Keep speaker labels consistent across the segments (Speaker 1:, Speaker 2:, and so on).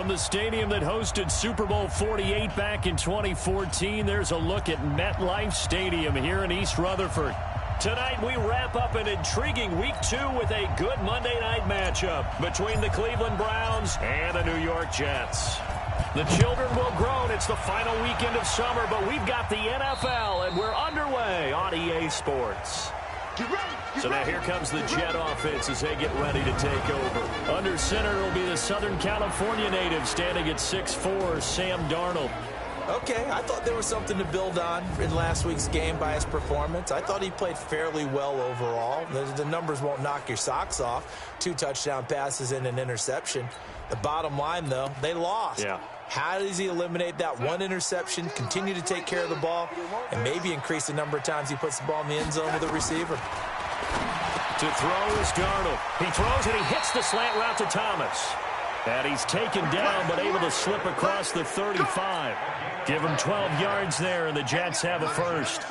Speaker 1: From the stadium that hosted Super Bowl 48 back in 2014, there's a look at MetLife Stadium here in East Rutherford. Tonight, we wrap up an intriguing Week 2 with a good Monday night matchup between the Cleveland Browns and the New York Jets. The children will groan. It's the final weekend of summer, but we've got the NFL, and we're underway on EA Sports. So now here comes the Jet offense as they get ready to take over. Under center will be the Southern California native standing at 6'4", Sam Darnold.
Speaker 2: Okay, I thought there was something to build on in last week's game by his performance. I thought he played fairly well overall. The numbers won't knock your socks off. 2 touchdown passes and an interception. The bottom line, though, they lost.
Speaker 1: Yeah.
Speaker 2: How does he eliminate that one interception, continue to take care of the ball, and maybe increase the number of times he puts the ball in the end zone with a receiver?
Speaker 1: To throw is Darnold. He throws and he hits the slant route to Thomas. And he's taken down but able to slip across the 35. Give him 12 yards there, and the Jets have a first.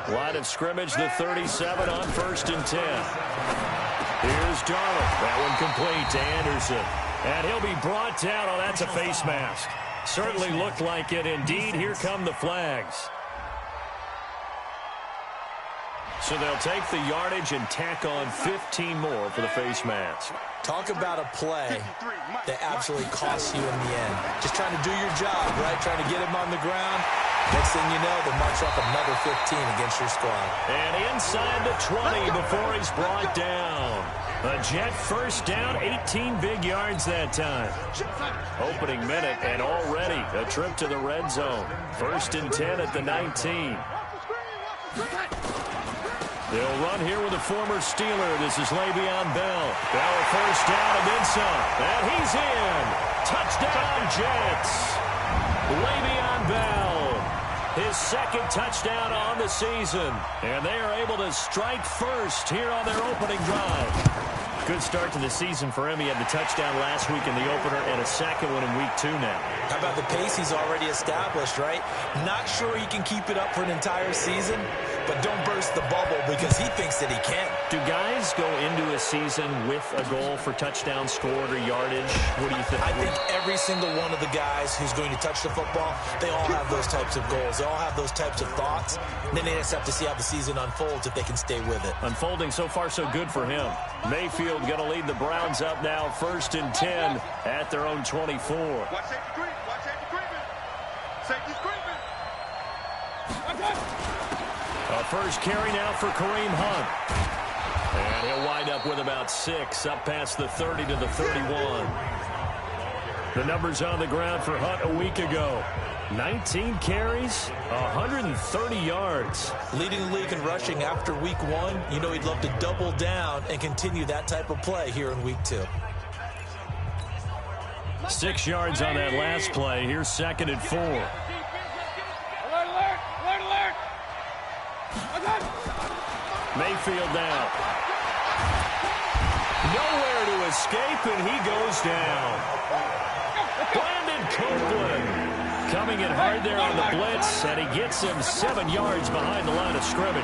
Speaker 1: Line of scrimmage, the 37 on 1st and 10. Here's Darnold. That one complete to Anderson. And he'll be brought down. Oh, that's a face mask. Certainly looked like it. Indeed, here come the flags. So they'll take the yardage and tack on 15 more for the face mask.
Speaker 2: Talk about a play that absolutely costs you in the end. Just trying to do your job, right? Trying to get him on the ground. Next thing you know, they march off another 15 against your squad.
Speaker 1: And inside the 20 before he's brought down. A Jet first down, 18 big yards that time. Opening minute, and already a trip to the red zone. 1st and 10 at the 19. They'll run here with a former Steeler. This is Le'Veon Bell. Bell first down and then some. And he's in. Touchdown, Jets. Le'Veon Bell. His 2nd touchdown on the season. And they are able to strike first here on their opening drive. Good start to the season for him. He had the touchdown last week in the opener and a 2nd one in Week 2 now.
Speaker 2: How about the pace he's already established, right? Not sure he can keep it up for an entire season, but don't burst the bubble because he thinks that he can.
Speaker 1: Do guys go into a season with a goal for touchdown scored or yardage? What do you think?
Speaker 2: I think every single one of the guys who's going to touch the football, they all have those types of goals. They all have those types of thoughts. And then they just have to see how the season unfolds if they can stay with it.
Speaker 1: Unfolding so far so good for him. Mayfield going to lead the Browns up now 1st and 10 at their own 24.
Speaker 3: Watch safety creep. Watch safety creeping. Safety's creeping.
Speaker 1: A first carry now for Kareem Hunt. And he'll wind up with about 6 up past the 30 to the 31. The numbers on the ground for Hunt a week ago. 19 carries, 130 yards.
Speaker 2: Leading the league in rushing after Week 1. You know he'd love to double down and continue that type of play here in Week 2.
Speaker 1: 6 yards on that last play. Here's 2nd and 4. Mayfield down. Nowhere to escape, and he goes down. Brandon Copeland coming in hard there on the blitz, and he gets him 7 yards behind the line of scrimmage.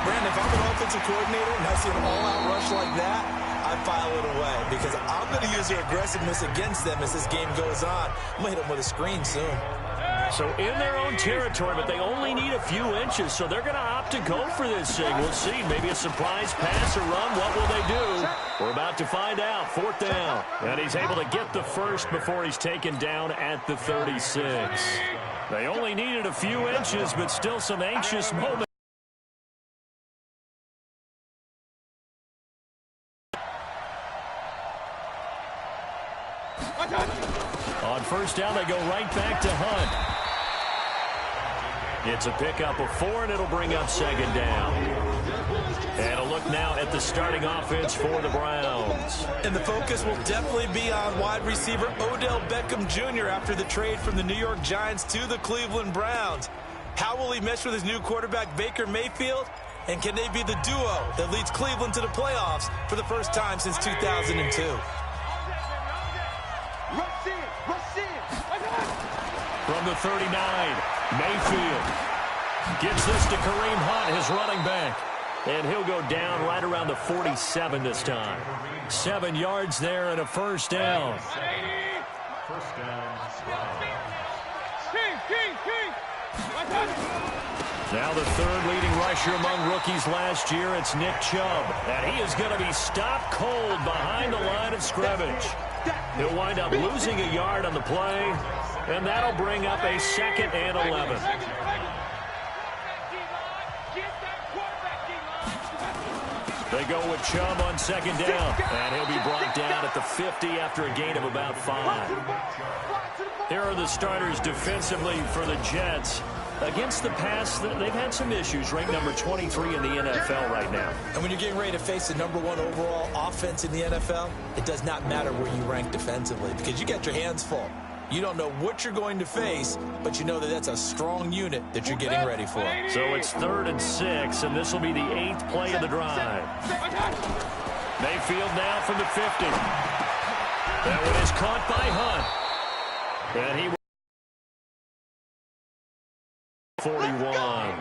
Speaker 2: Brandon, if I'm an offensive coordinator and I see an all-out rush like that, I file it away because I'm going to use their aggressiveness against them as this game goes on. I'm going to hit them with a screen soon.
Speaker 1: So in their own territory, but they only need a few inches, so they're going to opt to go for this thing. We'll see. Maybe a surprise pass or run. What will they do? We're about to find out. 4th down. And he's able to get the first before he's taken down at the 36. They only needed a few inches, but still some anxious moments. On 1st down, they go right back to Hunt. It's a pickup of 4, and it'll bring up 2nd down. And a look now at the starting offense for the Browns.
Speaker 2: And the focus will definitely be on wide receiver Odell Beckham Jr. after the trade from the New York Giants to the Cleveland Browns. How will he mesh with his new quarterback, Baker Mayfield? And can they be the duo that leads Cleveland to the playoffs for the first time since 2002?
Speaker 1: From the 39, Mayfield gets this to Kareem Hunt, his running back. And he'll go down right around the 47 this time. 7 yards there and a 1st down. Now the third leading rusher among rookies last year, it's Nick Chubb. And he is going to be stopped cold behind the line of scrimmage. He'll wind up losing a yard on the play, and that'll bring up a 2nd and 11. They go with Chubb on 2nd down, and he'll be brought down at the 50 after a gain of about 5. Here are the starters defensively for the Jets. Against the pass, they've had some issues. Ranked number 23 in the NFL right now.
Speaker 2: And when you're getting ready to face the number 1 overall offense in the NFL, it does not matter where you rank defensively because you got your hands full. You don't know what you're going to face, but you know that that's a strong unit that you're getting ready for.
Speaker 1: So it's 3rd and 6, and this will be the 8th play of the drive. Mayfield now from the 50. That one is caught by Hunt. And he 41.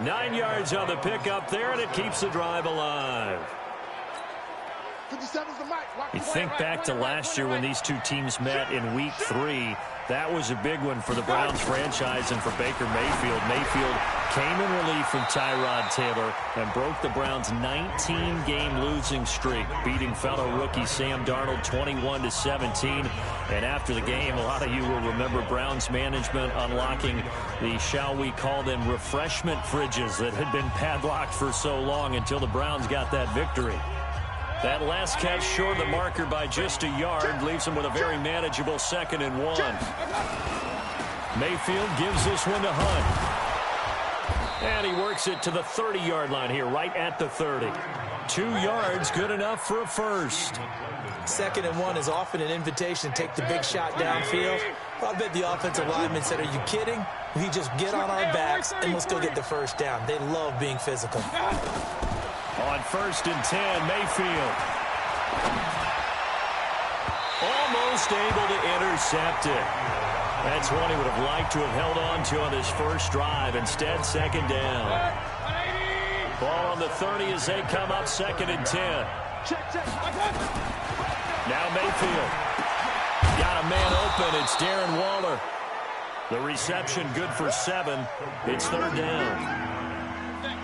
Speaker 1: 9 yards on the pickup there, and it keeps the drive alive. You think back to last year when these two teams met in Week 3. That was a big one for the Browns franchise and for Baker Mayfield. Mayfield came in relief from Tyrod Taylor and broke the Browns' 19-game losing streak, beating fellow rookie Sam Darnold 21-17. And after the game, a lot of you will remember Browns management unlocking the, shall we call them, refreshment fridges that had been padlocked for so long until the Browns got that victory. That last catch short of the marker by just a yard leaves him with a very manageable 2nd and 1. Mayfield gives this one to Hunt. And he works it to the 30-yard line here, right at the 30. 2 yards, good enough for a first.
Speaker 2: 2nd and 1 is often an invitation to take the big shot downfield. Well, I bet the offensive lineman said, are you kidding? We just get on our backs and we'll still get the first down. They love being physical.
Speaker 1: On 1st and 10, Mayfield. Almost able to intercept it. That's one he would have liked to have held on to on his first drive. Instead, 2nd down. Ball on the 30 as they come up 2nd and 10. Now Mayfield. Got a man open. It's Darren Waller. The reception good for 7. It's 3rd down.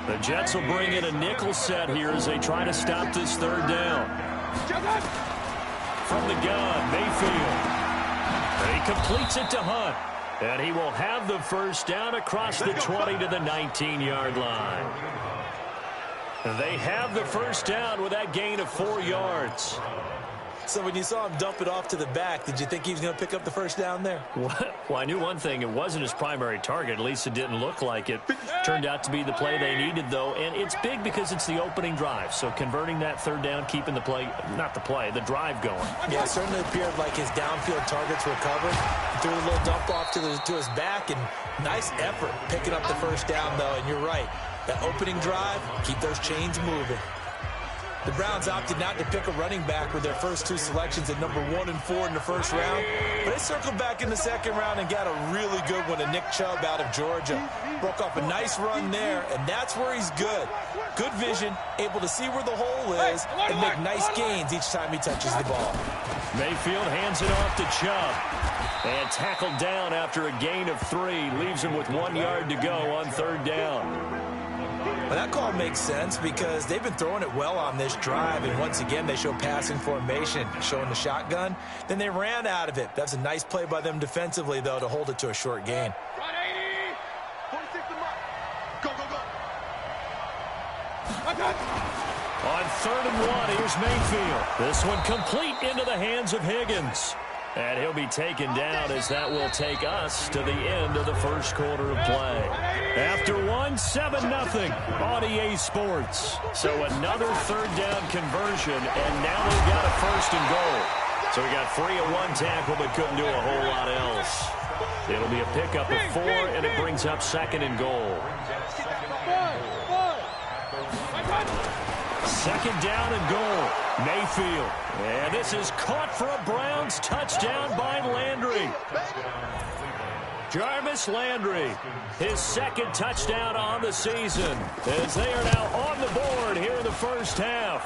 Speaker 1: The Jets will bring in a nickel set here as they try to stop this 3rd down. From the gun, Mayfield. And he completes it to Hunt. And he will have the first down across the 20 to the 19-yard line. And they have the first down with that gain of 4 yards.
Speaker 2: So when you saw him dump it off to the back, did you think he was going to pick up the first down there?
Speaker 1: Well, I knew one thing. It wasn't his primary target. At least it didn't look like it. Turned out to be the play they needed, though. And it's big because it's the opening drive. So converting that 3rd down, keeping the play, not the play, the drive going.
Speaker 2: Yeah, it certainly appeared like his downfield targets were covered. He threw a little dump off to his back, and nice effort picking up the first down, though. And you're right. That opening drive, keep those chains moving. The Browns opted not to pick a running back with their first 2 selections at number 1 and 4 in the first round. But they circled back in the 2nd round and got a really good one to Nick Chubb out of Georgia. Broke off a nice run there, and that's where he's good. Good vision, able to see where the hole is, and make nice gains each time he touches the ball.
Speaker 1: Mayfield hands it off to Chubb. And tackled down after a gain of 3. Leaves him with 1 yard to go on 3rd down.
Speaker 2: Well, that call makes sense because they've been throwing it well on this drive, and once again they show passing formation, showing the shotgun. Then they ran out of it. That's a nice play by them defensively, though, to hold it to a short gain.
Speaker 3: Go, go, go.
Speaker 1: On 3rd and 1, here's Mayfield. This one complete into the hands of Higgins. And he'll be taken down as that will take us to the end of the first quarter of play. After 7-0 on EA Sports. So another 3rd down conversion, and now they've got a 1st and goal. So we got 3 on 1 tackle, but couldn't do a whole lot else. It'll be a pickup of 4, and it brings up 2nd and goal. 2nd down and goal. Mayfield. And this is caught for a Browns touchdown by Landry. Jarvis Landry, his 2nd touchdown on the season, as they are now on the board here in the first half.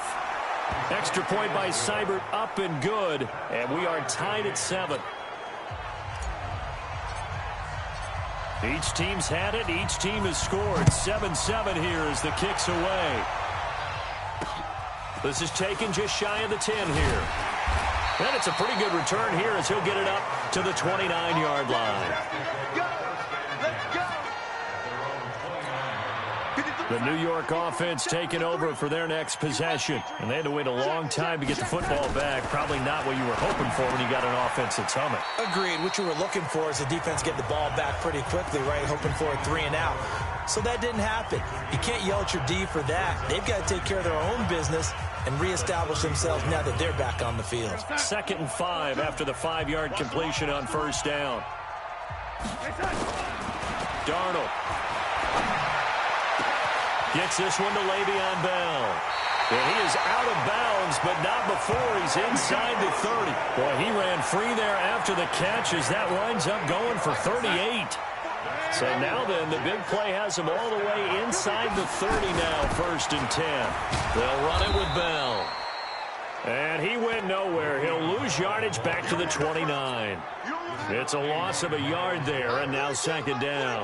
Speaker 1: Extra point by Seibert, up and good. And we are tied at 7. Each team's had it. Each team has scored. 7-7 here as the kick's away. This is taken just shy of the 10 here. And it's a pretty good return here as he'll get it up to the 29-yard line. The New York offense taking over for their next possession. And they had to wait a long time to get the football back. Probably not what you were hoping for when you got an offense that's humming.
Speaker 2: Agreed. What you were looking for is the defense get the ball back pretty quickly, right? Hoping for a 3 and out. So that didn't happen. You can't yell at your D for that. They've got to take care of their own business and reestablish themselves now that they're back on the field.
Speaker 1: 2nd and 5 after the 5-yard completion on first down. Darnold gets this one to Le'Veon Bell. And he is out of bounds, but not before he's inside the 30. Boy, he ran free there after the catch as that winds up going for 38. So now then, the big play has him all the way inside the 30 now, 1st and 10. They'll run it with Bell. And he went nowhere. He'll lose yardage back to the 29. It's a loss of a yard there, and now 2nd down.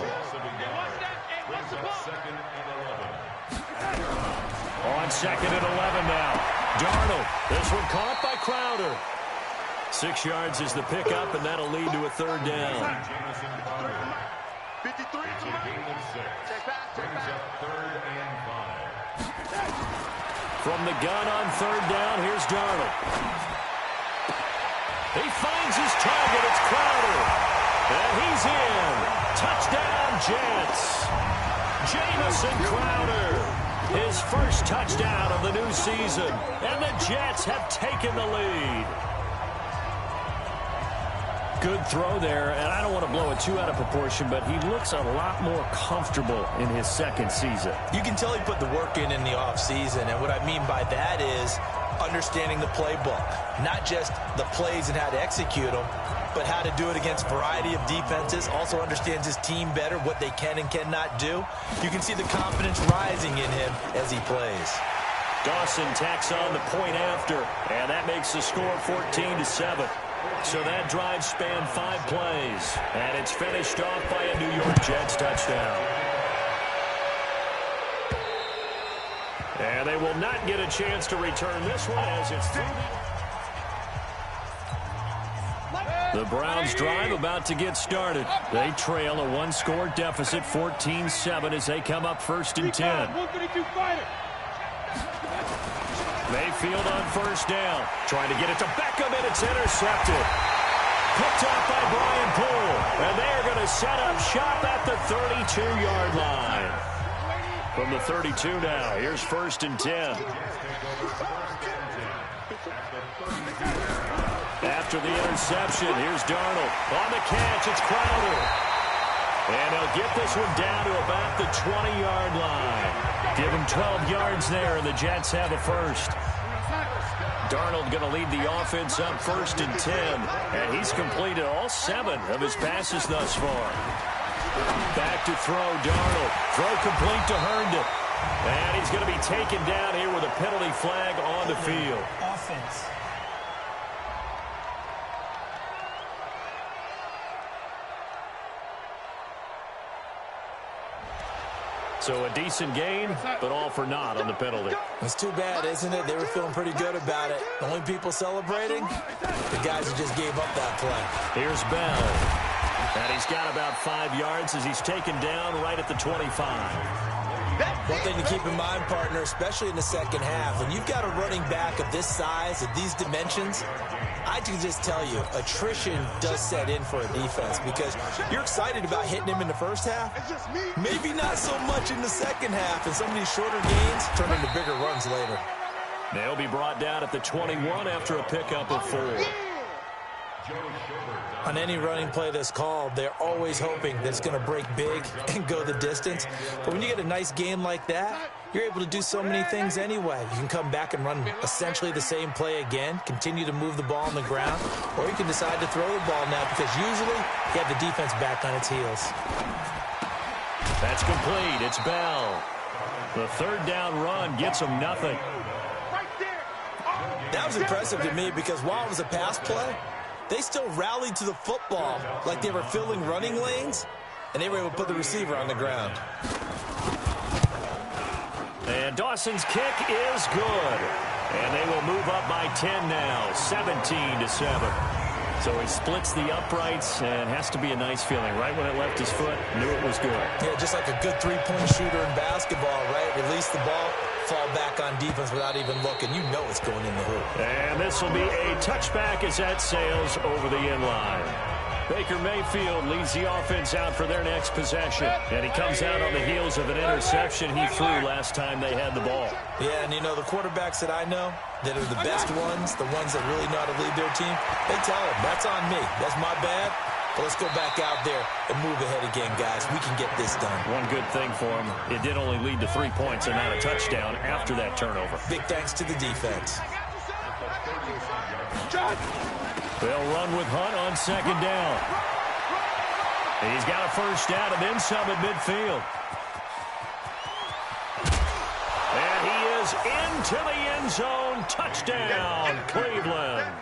Speaker 1: On 2nd and 11 now. Darnold. This one caught by Crowder. 6 yards is the pickup, and that'll lead to a 3rd down.
Speaker 3: 53.
Speaker 1: From the gun on 3rd down, here's Darnold. He finds his target. It's Crowder. And he's in. Touchdown, Jets. Jamison Crowder. His first touchdown of the new season. And the Jets have taken the lead. Good throw there, and I don't want to blow it too out of proportion, but he looks a lot more comfortable in his 2nd season.
Speaker 2: You can tell he put the work in the offseason, and what I mean by that is understanding the playbook. Not just the plays and how to execute them, but how to do it against a variety of defenses. Also understands his team better, what they can and cannot do. You can see the confidence rising in him as he plays.
Speaker 1: Dawson tacks on the point after, and that makes the score 14-7. So that drive spanned 5 plays, and it's finished off by a New York Jets touchdown. And they will not get a chance to return this one as it's the Browns drive about to get started. They trail a 1-score deficit, 14-7, as they come up 1st and 10. Mayfield on 1st down. Trying to get it to Beckham, and it's intercepted. Picked up by Brian Poole. And they're going to set up shop at the 32-yard line. From the 32 now, here's 1st and 10. After the interception, here's Darnold. On the catch, it's Crowder. And he'll get this one down to about the 20-yard line. Give him 12 yards there, and the Jets have a first. Darnold going to lead the offense up 1st and 10. And he's completed all 7 of his passes thus far. Back to throw, Darnold. Throw complete to Herndon. And he's going to be taken down here with a penalty flag on the field.
Speaker 2: Offense.
Speaker 1: So a decent gain, but all for naught on the penalty.
Speaker 2: It's too bad, isn't it? They were feeling pretty good about it. The only people celebrating, the guys who just gave up that play.
Speaker 1: Here's Bell. And he's got about 5 yards as he's taken down right at the 25.
Speaker 2: One thing to keep in mind, partner, especially in the 2nd half, when you've got a running back of this size, of these dimensions, I can just tell you, attrition does set in for a defense because you're excited about hitting him in the 1st half. Maybe not so much in the 2nd half, and some of these shorter gains turn into bigger runs later.
Speaker 1: They'll be brought down at the 21 after a pickup of 4.
Speaker 2: On any running play that's called, they're always hoping that it's going to break big and go the distance. But when you get a nice game like that, you're able to do so many things anyway. You can come back and run essentially the same play again, continue to move the ball on the ground, or you can decide to throw the ball now because usually you have the defense back on its heels.
Speaker 1: That's complete. It's Bell. The 3rd down run gets him nothing.
Speaker 2: That was impressive to me because while it was a pass play, they still rallied to the football like they were filling running lanes, and they were able to put the receiver on the ground.
Speaker 1: And Dawson's kick is good. And they will move up by 10 now, 17-7. So he splits the uprights, and has to be a nice feeling. Right when it left his foot, knew it was good.
Speaker 2: Yeah, just like a good three-point shooter in basketball, right? Release the ball, fall back on defense without even looking. You know it's going in the hoop.
Speaker 1: And this will be a touchback as that sails over the end line. Baker Mayfield leads the offense out for their next possession. And he comes out on the heels of an interception he threw last time they had the ball.
Speaker 2: Yeah, and you know, the quarterbacks that I know that are the best ones, the ones that really know how to lead their team, they tell them, that's on me. That's my bad. But let's go back out there and move ahead again, guys. We can get this done.
Speaker 1: One good thing for him, it did only lead to 3 points and not a touchdown after that turnover.
Speaker 2: Big thanks to the defense.
Speaker 1: They'll run with Hunt on second down. He's got a first down and then some at midfield. And he is into the end zone. Touchdown, Cleveland.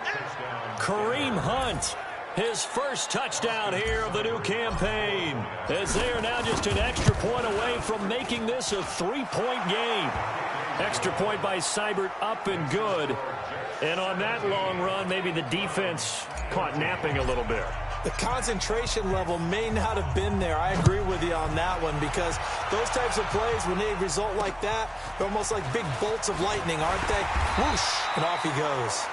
Speaker 1: Kareem Hunt, his first touchdown here of the new campaign, as they are now just an extra point away from making this a 3-point game. Extra point by Seibert, up and good. And on that long run, maybe the defense caught napping a little bit.
Speaker 2: The concentration level may not have been there. I agree with you on that one, because those types of plays, when they result like that, they're almost like big bolts of lightning, aren't they? Whoosh, and off he goes.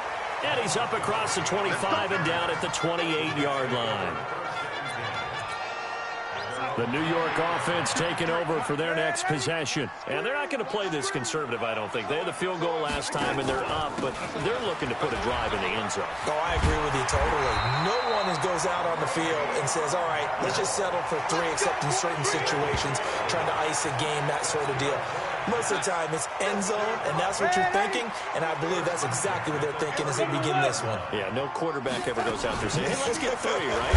Speaker 1: And he's up across the 25 and down at the 28-yard line. The New York offense taking over for their next possession. And they're not going to play this conservative, I don't think. They had the field goal last time, and they're up, but they're looking to put a drive in the end zone.
Speaker 2: Oh, I agree with you totally. No one goes out on the field and says, all right, let's just settle for 3, except in certain situations, trying to ice a game, that sort of deal. Most of the time, it's end zone, and that's what you're thinking, and I believe that's exactly what they're thinking as they begin this one.
Speaker 1: Yeah, no quarterback ever goes out there saying, hey, let's get 3, right?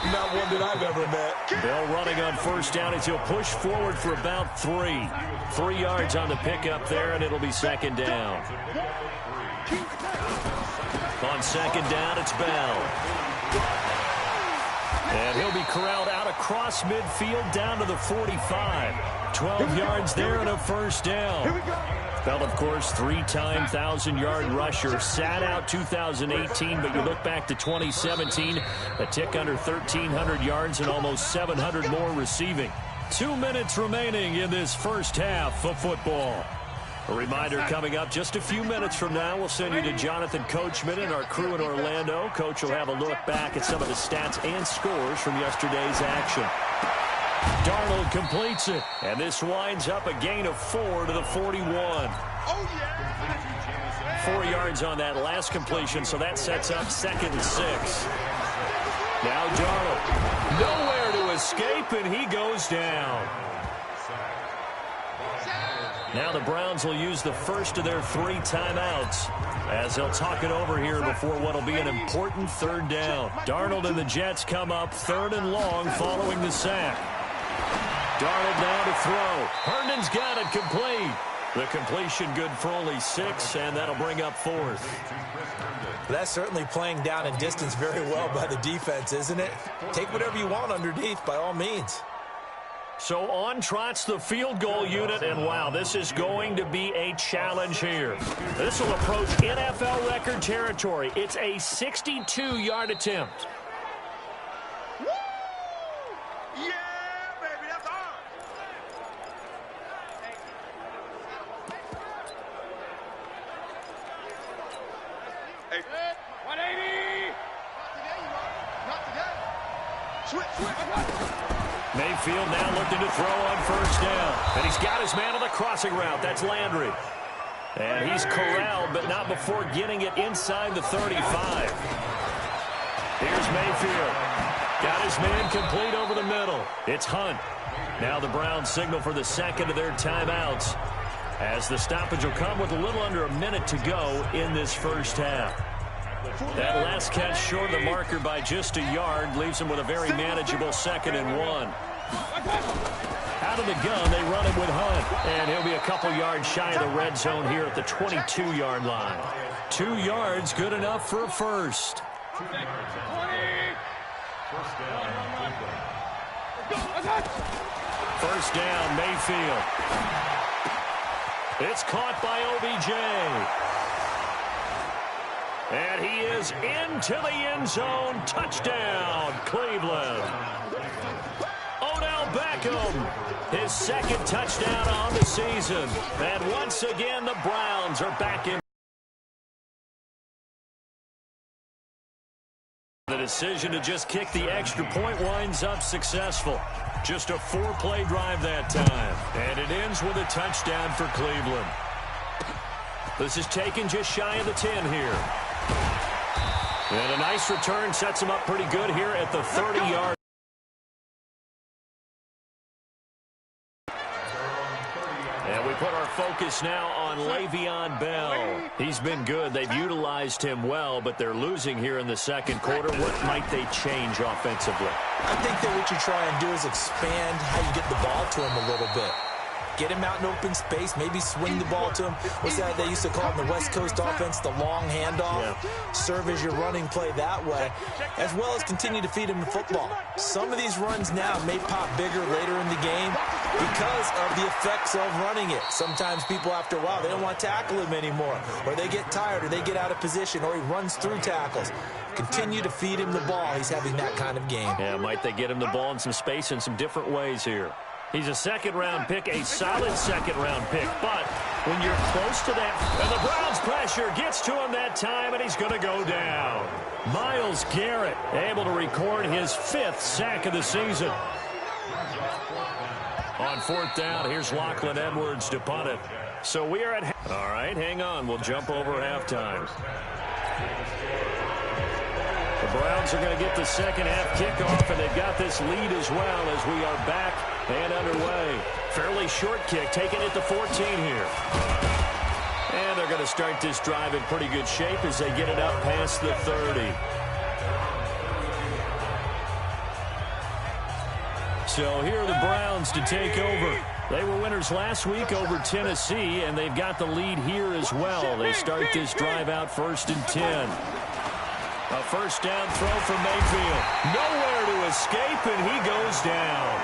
Speaker 2: Not one that I've ever met.
Speaker 1: Bell running on first down as he'll push forward for about 3. 3 yards on the pickup there, and it'll be second down. On second down, it's Bell. And he'll be corralled out across midfield down to the 45. 12 yards there and a first down. Bell, of course, 3-time 1,000-yard rusher. Sat out 2018, but you look back to 2017, a tick under 1,300 yards and almost 700 more receiving. 2 minutes remaining in this first half of football. A reminder coming up just a few minutes from now. We'll send you to Jonathan Coachman and our crew in Orlando. Coach will have a look back at some of the stats and scores from yesterday's action. Darnold completes it, and this winds up a gain of 4 to the 41. 4 yards on that last completion, so that sets up 2nd and 6. Now Darnold, nowhere to escape, and he goes down. Now the Browns will use the first of their 3 timeouts as they'll talk it over here before what will be an important 3rd down. Darnold and the Jets come up 3rd and long following the sack. Darnold now to throw. Herndon's got it complete. The completion good for only 6, and that'll bring up 4th.
Speaker 2: That's certainly playing down in distance very well by the defense, isn't it? Take whatever you want underneath, by all means.
Speaker 1: So on trots the field goal unit, and wow, this is going to be a challenge here. This will approach NFL record territory. It's a 62-yard attempt.
Speaker 3: Woo! Yeah, baby, that's all. Hey, 180. Not today. Switch.
Speaker 1: Mayfield now looking to throw on first down. And he's got his man on the crossing route. That's Landry. And he's corralled, but not before getting it inside the 35. Here's Mayfield. Got his man complete over the middle. It's Hunt. Now the Browns signal for the 2nd of their timeouts, as the stoppage will come with a little under a minute to go in this first half. That last catch short of the marker by just a yard leaves him with a very manageable 2nd and 1. Out of the gun, they run it with Hunt. And he'll be a couple yards shy of the red zone here at the 22-yard line. 2 yards, good enough for a first. First down, Mayfield. It's caught by OBJ. And he is into the end zone. Touchdown, Cleveland. Odell Beckham, his second touchdown on the season. And once again, the Browns are back in. The decision to just kick the extra point winds up successful. Just a 4-play drive that time. And it ends with a touchdown for Cleveland. This is taken just shy of the 10 here. And a nice return sets him up pretty good here at the 30-yard. And we put our focus now on Le'Veon Bell. He's been good. They've utilized him well, but they're losing here in the second quarter. What might they change offensively?
Speaker 2: I think that what you try and do is expand how you get the ball to him a little bit. Get him out in open space, maybe swing the ball to him. What's that they used to call in the West Coast offense, the long handoff? Yeah. Serve as your running play that way, as well as continue to feed him the football. Some of these runs now may pop bigger later in the game because of the effects of running it. Sometimes people, after a while, they don't want to tackle him anymore, or they get tired, or they get out of position, or he runs through tackles. Continue to feed him the ball. He's having that kind of game.
Speaker 1: Yeah, might they get him the ball in some space in some different ways here. He's a second-round pick, a solid second-round pick. But when you're close to that, and the Browns pressure gets to him that time, and he's going to go down. Myles Garrett able to record his 5th sack of the season. On 4th down, here's Lachlan Edwards to punt it. So we are at... All right, hang on. We'll jump over halftime. The Browns are going to get the second-half kickoff, and they've got this lead as well as we are back and underway. Fairly short kick, taking it to 14 here. And they're going to start this drive in pretty good shape as they get it up past the 30. So here are the Browns to take over. They were winners last week over Tennessee, and they've got the lead here as well. They start this drive out 1st and 10. A first down throw for Mayfield. Nowhere to escape, and he goes down.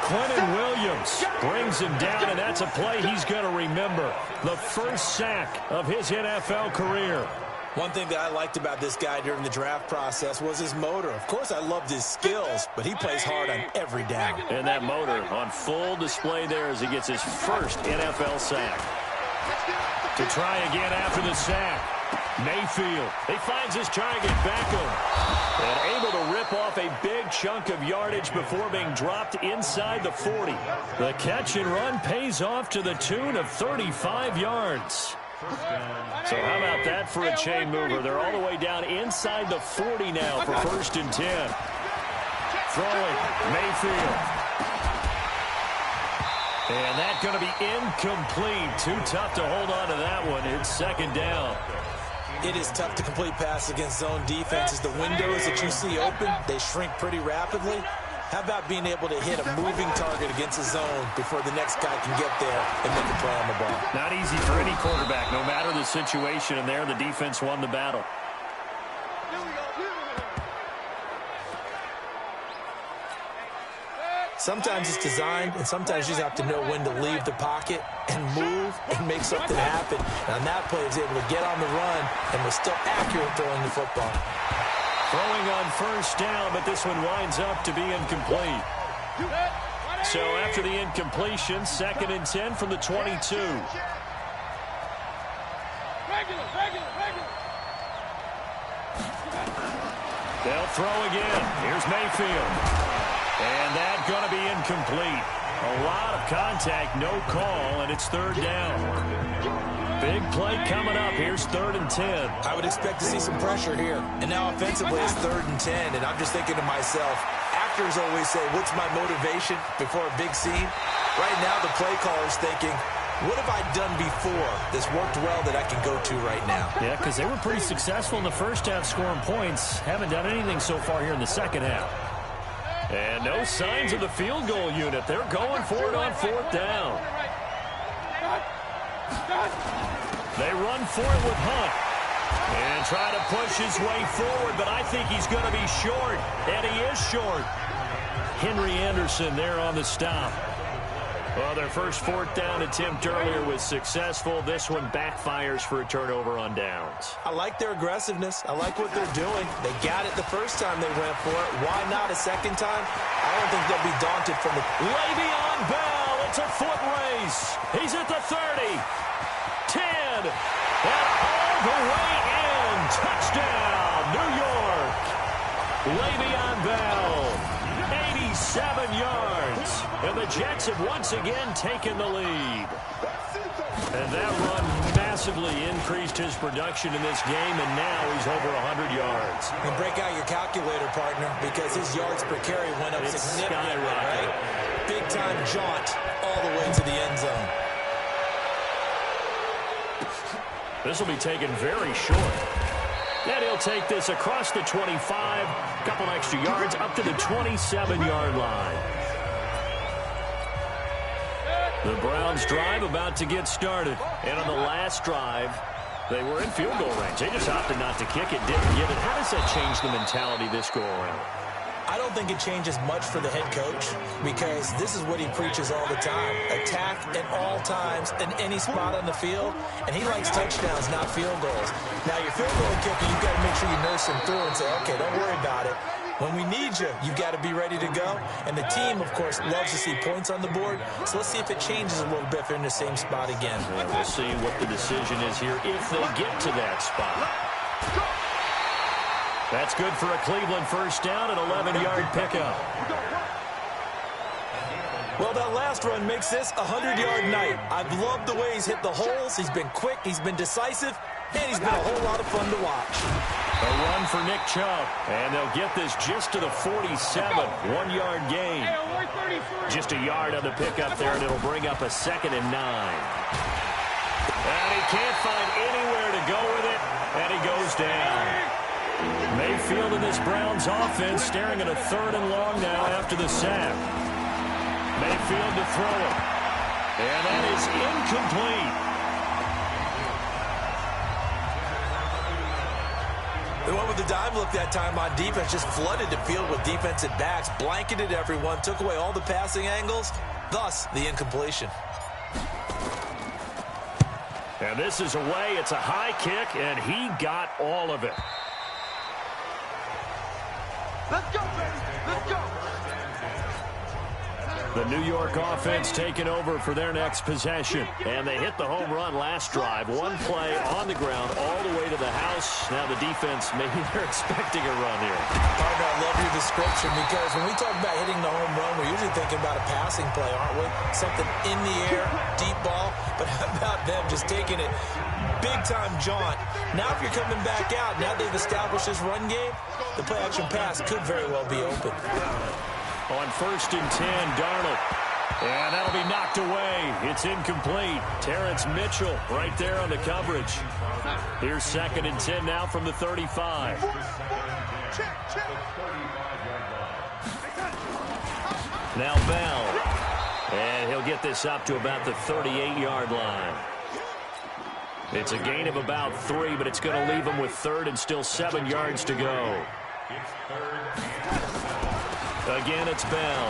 Speaker 1: Quentin Williams brings him down, and that's a play he's going to remember. The first sack of his NFL career.
Speaker 2: One thing that I liked about this guy during the draft process was his motor. Of course, I loved his skills, but he plays hard on every down.
Speaker 1: And that motor on full display there as he gets his first NFL sack. To try again after the sack. Mayfield, he finds his target, Beckham, and able to rip off a big chunk of yardage before being dropped inside the 40. The catch and run pays off to the tune of 35 yards. So how about that for a chain mover? They're all the way down inside the 40 now for 1st and 10. Throwing, Mayfield. And that's going to be incomplete. Too tough to hold on to that one. It's 2nd down.
Speaker 2: It is tough to complete pass against zone defenses. The windows that you see open, they shrink pretty rapidly. How about being able to hit a moving target against a zone before the next guy can get there and make a play on the ball?
Speaker 1: Not easy for any quarterback, no matter the situation. And there, the defense won the battle.
Speaker 2: Sometimes it's designed, and sometimes you just have to know when to leave the pocket and move and make something happen. And on that play, he was able to get on the run and was still accurate throwing the football.
Speaker 1: Throwing on first down, but this one winds up to be incomplete. So after the incompletion, 2nd and 10 from the 22. They'll throw again. Here's Mayfield. And that's going to be incomplete. A lot of contact, no call, and it's 3rd down. Big play coming up. Here's 3rd and 10.
Speaker 2: I would expect to see some pressure here. And now offensively it's 3rd and 10. And I'm just thinking to myself, actors always say, what's my motivation before a big scene? Right now the play caller's thinking, what have I done before that's worked well that I can go to right now?
Speaker 1: Yeah, because they were pretty successful in the first half scoring points. Haven't done anything so far here in the second half. And no signs of the field goal unit. They're going for it on fourth down. They run for it with Hunt. And try to push his way forward, but I think he's going to be short. And he is short. Henry Anderson there on the stop. Well, their first fourth down attempt earlier was successful. This one backfires for a turnover on downs.
Speaker 2: I like their aggressiveness. I like what they're doing. They got it the first time they went for it. Why not a second time? I don't think they'll be daunted from the...
Speaker 1: Le'Veon Bell, it's a foot race. He's at the 30, 10, and all the way in. Touchdown, New York. Le'Veon Bell. 87 yards. And the Jets have once again taken the lead. And that run massively increased his production in this game, and now he's over 100 yards.
Speaker 2: And break out your calculator, partner, because his yards per carry went up significantly, right? Big-time jaunt all the way to the end zone.
Speaker 1: This will be taken very short. And he'll take this across the 25, a couple extra yards, up to the 27-yard line. The Browns' drive about to get started. And on the last drive, they were in field goal range. They just opted not to kick it, didn't get it. How does that change the mentality this go-around?
Speaker 2: I don't think it changes much for the head coach because this is what he preaches all the time. Attack at all times in any spot on the field, and he likes touchdowns, not field goals. Now, your field goal kicker, you've got to make sure you nurse him through and say, okay, don't worry about it. When we need you, you've got to be ready to go. And the team, of course, loves to see points on the board. So let's see if it changes a little bit if they're in the same spot again.
Speaker 1: Well, we'll see what the decision is here if they get to that spot. That's good for a Cleveland first down, an 11-yard pickup.
Speaker 2: Well, that last run makes this a 100-yard night. I've loved the way he's hit the holes. He's been quick, he's been decisive, and he's been a whole lot of fun to watch.
Speaker 1: A run for Nick Chubb, and they'll get this just to the 47, 1-yard gain. Just a yard on the pickup there, and it'll bring up a 2nd and 9. And he can't find anywhere to go with it, and he goes down. Mayfield in this Browns offense staring at a 3rd and long now after the sack. Mayfield to throw it. And that is incomplete.
Speaker 2: They went with the dime look that time on defense, just flooded the field with defensive backs, blanketed everyone, took away all the passing angles, thus the incompletion.
Speaker 1: And this is away. It's a high kick, and he got all of it.
Speaker 3: Let's go, baby. Let's go.
Speaker 1: The New York offense taking over for their next possession. And they hit the home run last drive. One play on the ground all the way to the house. Now the defense, maybe they're expecting a run here.
Speaker 2: Partner, I love your description because when we talk about hitting the home run, we're usually thinking about a passing play, aren't we? Something in the air, deep ball. But how about them just taking it big-time jaunt? Now if you're coming back out, now they've established this run game, the play-action pass could very well be open.
Speaker 1: On 1st and 10, Darnold. And that'll be knocked away. It's incomplete. Terrence Mitchell right there on the coverage. Here's 2nd and 10 now from the 35. Now Bell. And he'll get this up to about the 38-yard line. It's a gain of about 3, but it's going to leave him with 3rd and still 7 yards to go. Again, it's Bell.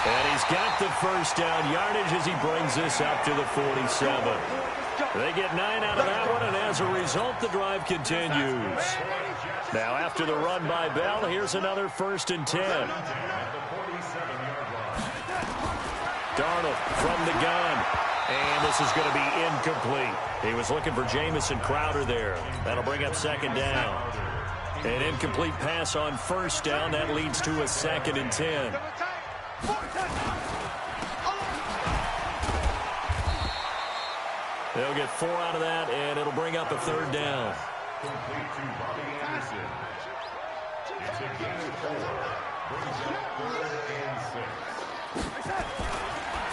Speaker 1: And he's got the first down yardage as he brings this up to the 47. They get 9 out of that one, and as a result, the drive continues. Now, after the run by Bell, here's another 1st and 10. Darnold from the gun. And this is going to be incomplete. He was looking for Jamison Crowder there. That'll bring up 2nd down. An incomplete pass on 1st down. That leads to a 2nd and 10. They'll get 4 out of that, and it'll bring up a 3rd down.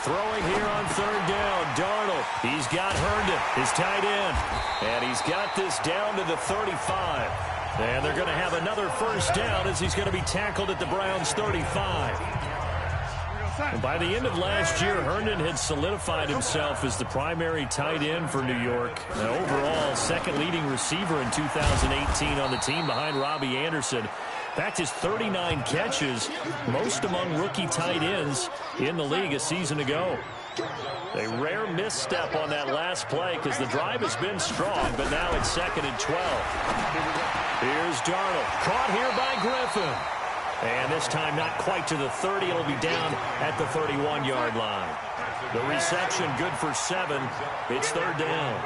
Speaker 1: Throwing here on 3rd down, Darnold. He's got Herndon, his tight end. And he's got this down to the 35. And they're going to have another first down as he's going to be tackled at the Browns' 35. And by the end of last year, Herndon had solidified himself as the primary tight end for New York. And overall, second leading receiver in 2018 on the team behind Robbie Anderson. In fact, his 39 catches, most among rookie tight ends in the league a season ago. A rare misstep on that last play because the drive has been strong, but now it's 2nd and 12. Here's Darnold, caught here by Griffin. And this time not quite to the 30. It'll be down at the 31-yard line. The reception good for 7. It's 3rd down.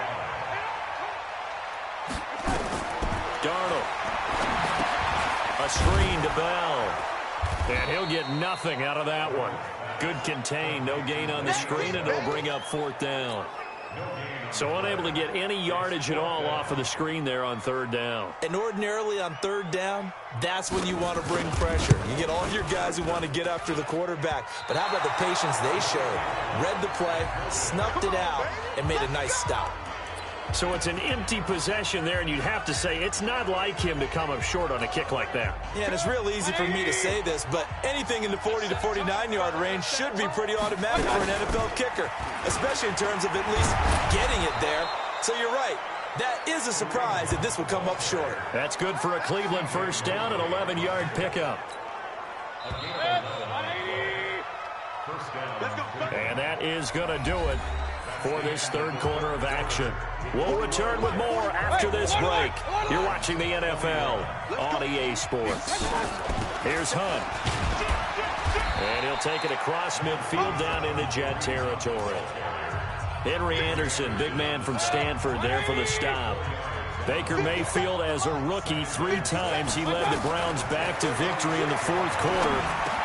Speaker 1: Darnold. A screen to Bell. And he'll get nothing out of that one. Good contain, no gain on the screen, and it'll bring up 4th down. So unable to get any yardage at all off of the screen there on 3rd down.
Speaker 2: And ordinarily on 3rd down, that's when you want to bring pressure. You get all your guys who want to get after the quarterback. But how about the patience they showed? Read the play, snuffed it out, and made a nice stop.
Speaker 1: So it's an empty possession there, and you'd have to say it's not like him to come up short on a kick like that.
Speaker 2: Yeah, and it's real easy for me to say this, but anything in the 40 to 49-yard range should be pretty automatic for an NFL kicker, especially in terms of at least getting it there. So you're right. That is a surprise that this would come up short.
Speaker 1: That's good for a Cleveland first down, an 11-yard pickup. And that is going to do it for this 3rd quarter of action. We'll return with more after this break. You're watching the NFL on EA Sports. Here's Hunt. And he'll take it across midfield down into Jet territory. Henry Anderson, big man from Stanford, there for the stop. Baker Mayfield, as a rookie, 3 times he led the Browns back to victory in the 4th quarter.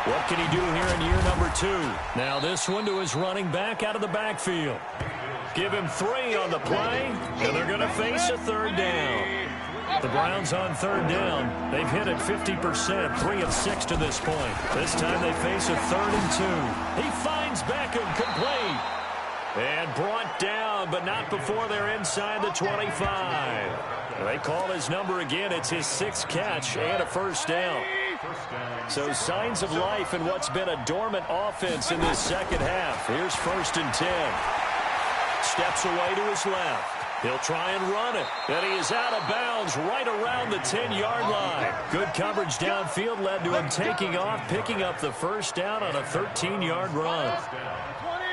Speaker 1: What can he do here in year number 2? Now this one to his running back out of the backfield. Give him 3 on the play, and they're going to face a 3rd down. The Browns on 3rd down. They've hit it 50%, 3 of 6 to this point. This time they face a 3rd and 2. He finds Beckham, complete. And brought down, but not before they're inside the 25. They call his number again. It's his 6th catch and a first down. So signs of life in what's been a dormant offense in this second half. Here's 1st and 10. Steps away to his left. He'll try and run it. And he is out of bounds right around the 10-yard line. Good coverage downfield led to him taking off, picking up the first down on a 13-yard run.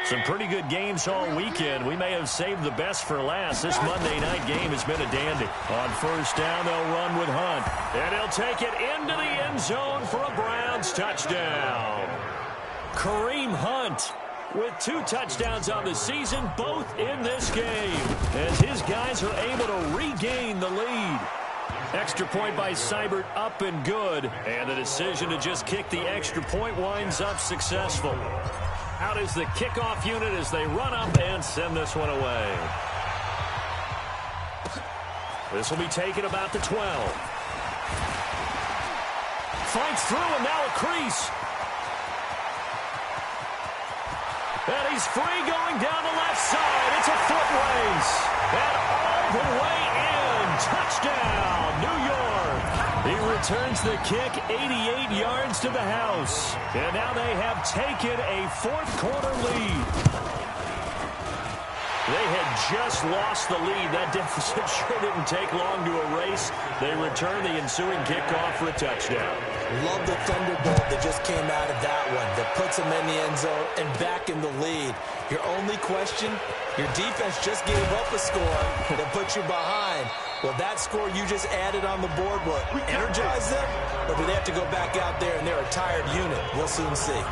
Speaker 1: Some pretty good games all weekend. We may have saved the best for last. This Monday night game has been a dandy. On first down, they'll run with Hunt. And he'll take it into the end zone for a Browns touchdown. Kareem Hunt with 2 touchdowns on the season, both in this game, as his guys are able to regain the lead. Extra point by Seibert, up and good. And the decision to just kick the extra point winds up successful. Out is the kickoff unit as they run up and send this one away. This will be taken about the 12. Fights through and now a crease. And he's free going down the left side. It's a foot race. And all the way in. Touchdown, New York. He returns the kick 88 yards to the house. And now they have taken a 4th quarter lead. They had just lost the lead. That deficit sure didn't take long to erase. They return the ensuing kickoff for a touchdown.
Speaker 2: Love the thunderbolt that just came out of that one that puts them in the end zone and back in the lead. Your only question, your defense just gave up a score that put you behind. Well, that score you just added on the board, will it energize them? Or do they have to go back out there and they're a tired unit? We'll soon see.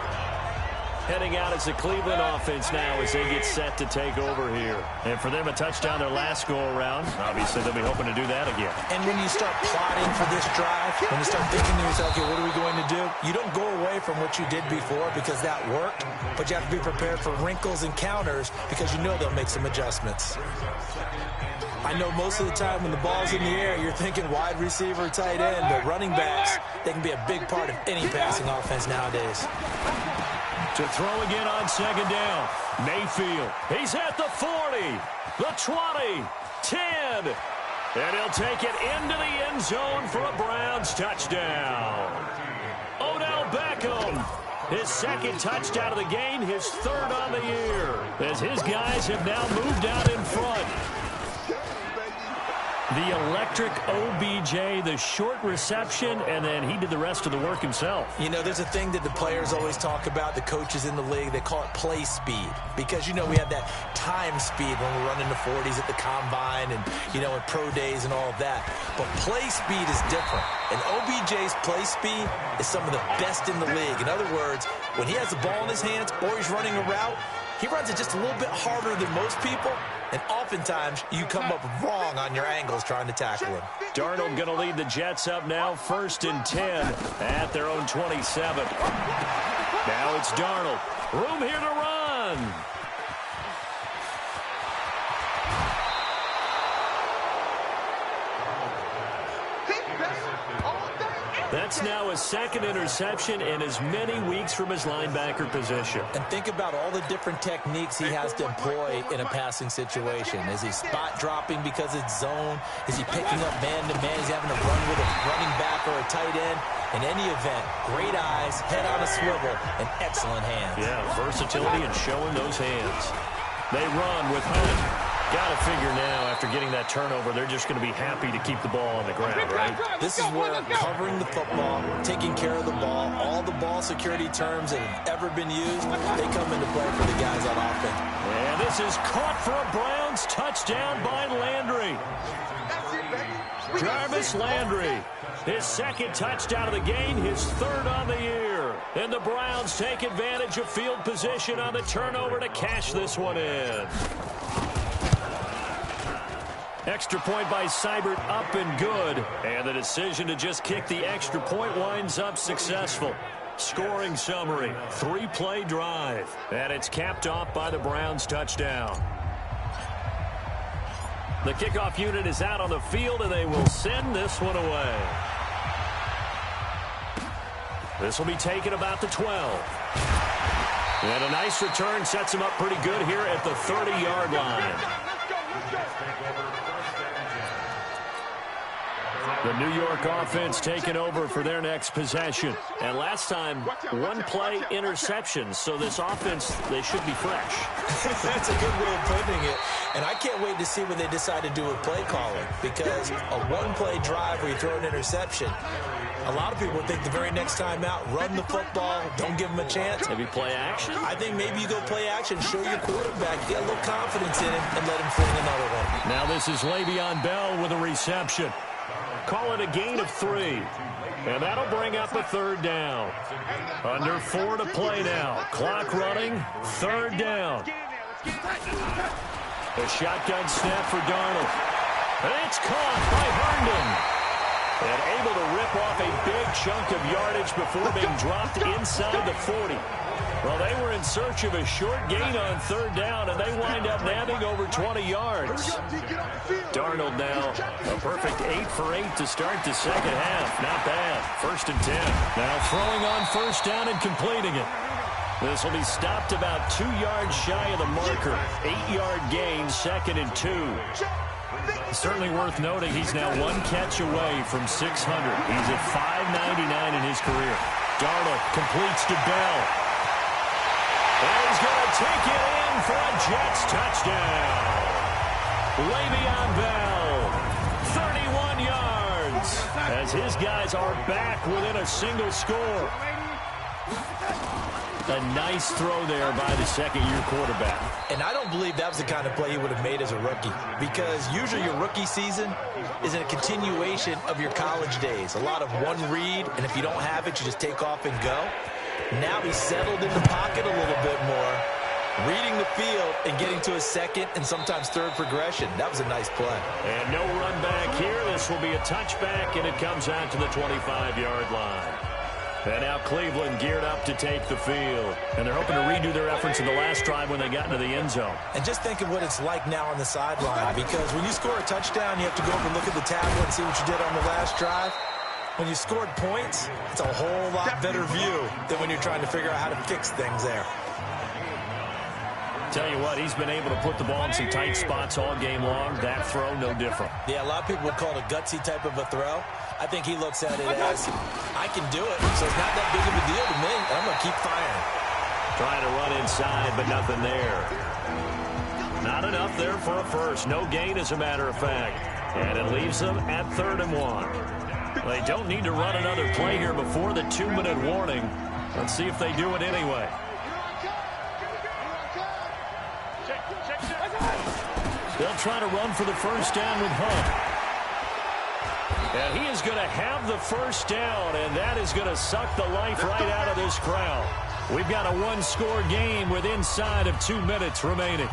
Speaker 1: Heading out as the Cleveland offense now as they get set to take over here. And for them, a touchdown their last go-around. Obviously, they'll be hoping to do that again.
Speaker 2: And when you start plotting for this drive, when you start thinking to yourself, okay, what are we going to do? You don't go away from what you did before because that worked, but you have to be prepared for wrinkles and counters because you know they'll make some adjustments. I know most of the time when the ball's in the air, you're thinking wide receiver, tight end, but running backs, they can be a big part of any passing offense nowadays.
Speaker 1: To throw again on second down. Mayfield. He's at the 40, the 20, 10. And he'll take it into the end zone for a Browns touchdown. Odell Beckham, his second touchdown of the game, his third on the year, as his guys have now moved out in front. The electric OBJ, the short reception, and then he did the rest of the work himself.
Speaker 2: You know, there's a thing that the players always talk about, the coaches in the league, they call it play speed. Because, you know, we have that time speed when we're running the 40s at the combine and, you know, in pro days and all of that. But play speed is different. And OBJ's play speed is some of the best in the league. In other words, when he has the ball in his hands or he's running a route, he runs it just a little bit harder than most people, and oftentimes you come up wrong on your angles trying to tackle him.
Speaker 1: Darnold going to lead the Jets up now, 1st and 10 at their own 27. Now it's Darnold. Room here to run. That's now his second interception in as many weeks from his linebacker position.
Speaker 2: And think about all the different techniques he has to employ in a passing situation. Is he spot dropping because it's zone? Is he picking up man-to-man? Is he having to run with a running back or a tight end? In any event, great eyes, head on a swivel, and excellent hands.
Speaker 1: Yeah, versatility and showing those hands. They run with Hunt. Got to figure now, after getting that turnover, they're just going to be happy to keep the ball on the ground, right?
Speaker 2: This is where covering the football, taking care of the ball, all the ball security terms that have ever been used, they come into play for the guys on offense.
Speaker 1: And this is caught for a Browns touchdown by Landry. Jarvis Landry, his second touchdown of the game, his third on the year. And the Browns take advantage of field position on the turnover to cash this one in. Extra point by Seibert, up and good. And the decision to just kick the extra point winds up successful. Scoring summary, 3-play drive. And it's capped off by the Browns touchdown. The kickoff unit is out on the field, and they will send this one away. This will be taken about the 12. And a nice return sets him up pretty good here at the 30-yard line. The New York offense taking over for their next possession. And last time, 1-play interception. So this offense, they should be fresh.
Speaker 2: That's a good way of putting it. And I can't wait to see what they decide to do with play calling. Because a 1-play drive where you throw an interception, a lot of people think the very next time out, run the football, don't give them a chance.
Speaker 1: Maybe play action?
Speaker 2: I think maybe you go play action, show your quarterback, get a little confidence in him, and let him fling another one.
Speaker 1: Now this is Le'Veon Bell with a reception. Call it a gain of 3. And that'll bring up a 3rd down. Under 4 to play now. Clock running, 3rd down. A shotgun snap for Darnold. And it's caught by Herndon. And able to rip off a big chunk of yardage before being dropped inside the 40. Well, they were in search of a short gain on 3rd down, and they wind up nabbing over 20 yards. Darnold now a perfect 8 for 8 to start the second half. Not bad. 1st and 10. Now throwing on 1st down and completing it. This will be stopped about 2 yards shy of the marker. 8-yard gain, 2nd and 2. Certainly worth noting he's now 1 catch away from 600. He's at 599 in his career. Darnold completes to Bell. And he's going to take it in for a Jets touchdown. Le'Veon Bell, 31 yards, as his guys are back within a single score. A nice throw there by the second-year quarterback.
Speaker 2: And I don't believe that was the kind of play he would have made as a rookie, because usually your rookie season is a continuation of your college days. A lot of one read, and if you don't have it, you just take off and go. Now he's settled in the pocket a little bit more, reading the field and getting to a second and sometimes third progression. That was a nice play.
Speaker 1: And no run back here. This will be a touchback, and it comes out to the 25-yard line. And now Cleveland geared up to take the field. And they're hoping to redo their efforts in the last drive when they got into the end zone.
Speaker 2: And just think of what it's like now on the sideline, because when you score a touchdown, you have to go over and look at the tablet and see what you did on the last drive. When you scored points, it's a whole lot better view than when you're trying to figure out how to fix things there.
Speaker 1: Tell you what, he's been able to put the ball in some tight spots all game long. That throw, no different.
Speaker 2: Yeah, a lot of people would call it a gutsy type of a throw. I think he looks at it as, I can do it, so it's not that big of a deal to me. I'm going to keep firing.
Speaker 1: Trying to run inside, but nothing there. Not enough there for a first. No gain, as a matter of fact. And it leaves them at 3rd and 1. They don't need to run another play here before the 2-minute warning. Let's see if they do it anyway. They'll try to run for the first down with Hunt. And he is going to have the first down, and that is going to suck the life right out of this crowd. We've got a one-score game with inside of 2 minutes remaining.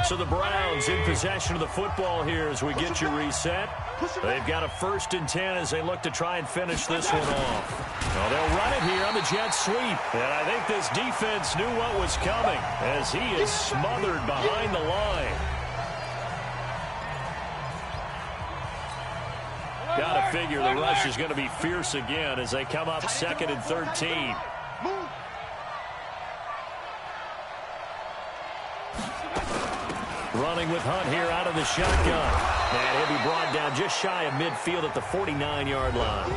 Speaker 1: So the Browns in possession of the football here as we get you reset. They've got a 1st and 10 as they look to try and finish this one off. Well, they'll run it here on the jet sweep. And I think this defense knew what was coming as he is smothered behind the line. Got to figure the rush is going to be fierce again as they come up 2nd and 13. Running with Hunt here out of the shotgun. And he'll be brought down just shy of midfield at the 49-yard line.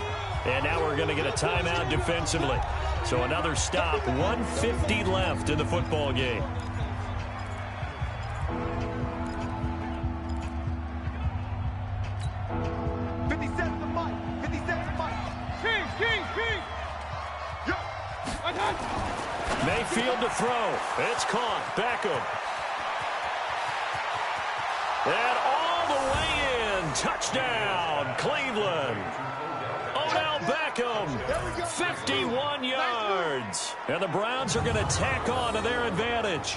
Speaker 1: And now we're going to get a timeout defensively. So another stop, 1:50 left in the football game. Mayfield to throw. It's caught. Beckham. And all the way in. Touchdown, Cleveland. Odell Beckham, 51 yards. And the Browns are going to tack on to their advantage.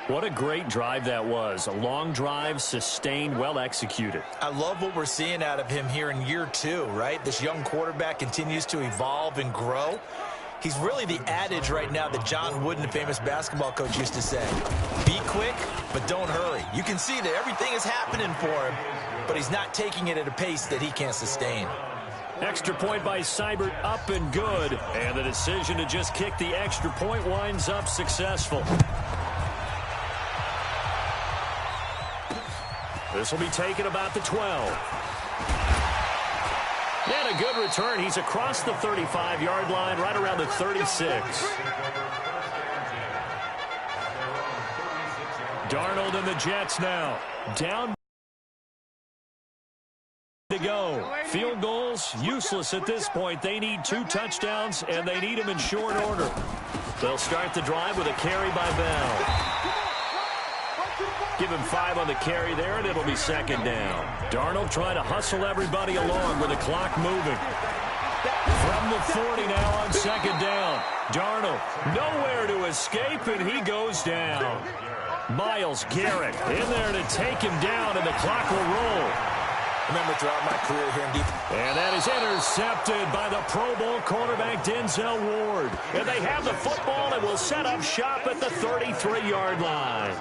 Speaker 1: What a great drive that was. A long drive, sustained, well executed.
Speaker 2: I love what we're seeing out of him here in year 2, right? This young quarterback continues to evolve and grow. He's really the adage right now that John Wooden, the famous basketball coach, used to say. Be quick, but don't hurry. You can see that everything is happening for him, but he's not taking it at a pace that he can't sustain.
Speaker 1: Extra point by Seibert, up and good. And the decision to just kick the extra point winds up successful. This will be taken about the 12. And a good return. He's across the 35-yard line, right around the 36. Darnold and the Jets now. Down to go. Field goals, useless at this point. They need 2 touchdowns, and they need them in short order. They'll start the drive with a carry by Bell. Give him 5 on the carry there, and it'll be 2nd down. Darnold trying to hustle everybody along with the clock moving. From the 40 now on 2nd down. Darnold nowhere to escape, and he goes down. Myles Garrett in there to take him down, and the clock will roll.
Speaker 2: Remember throughout my career here in deep.
Speaker 1: And that is intercepted by the Pro Bowl cornerback Denzel Ward. And they have the football and will set up shop at the 33-yard line.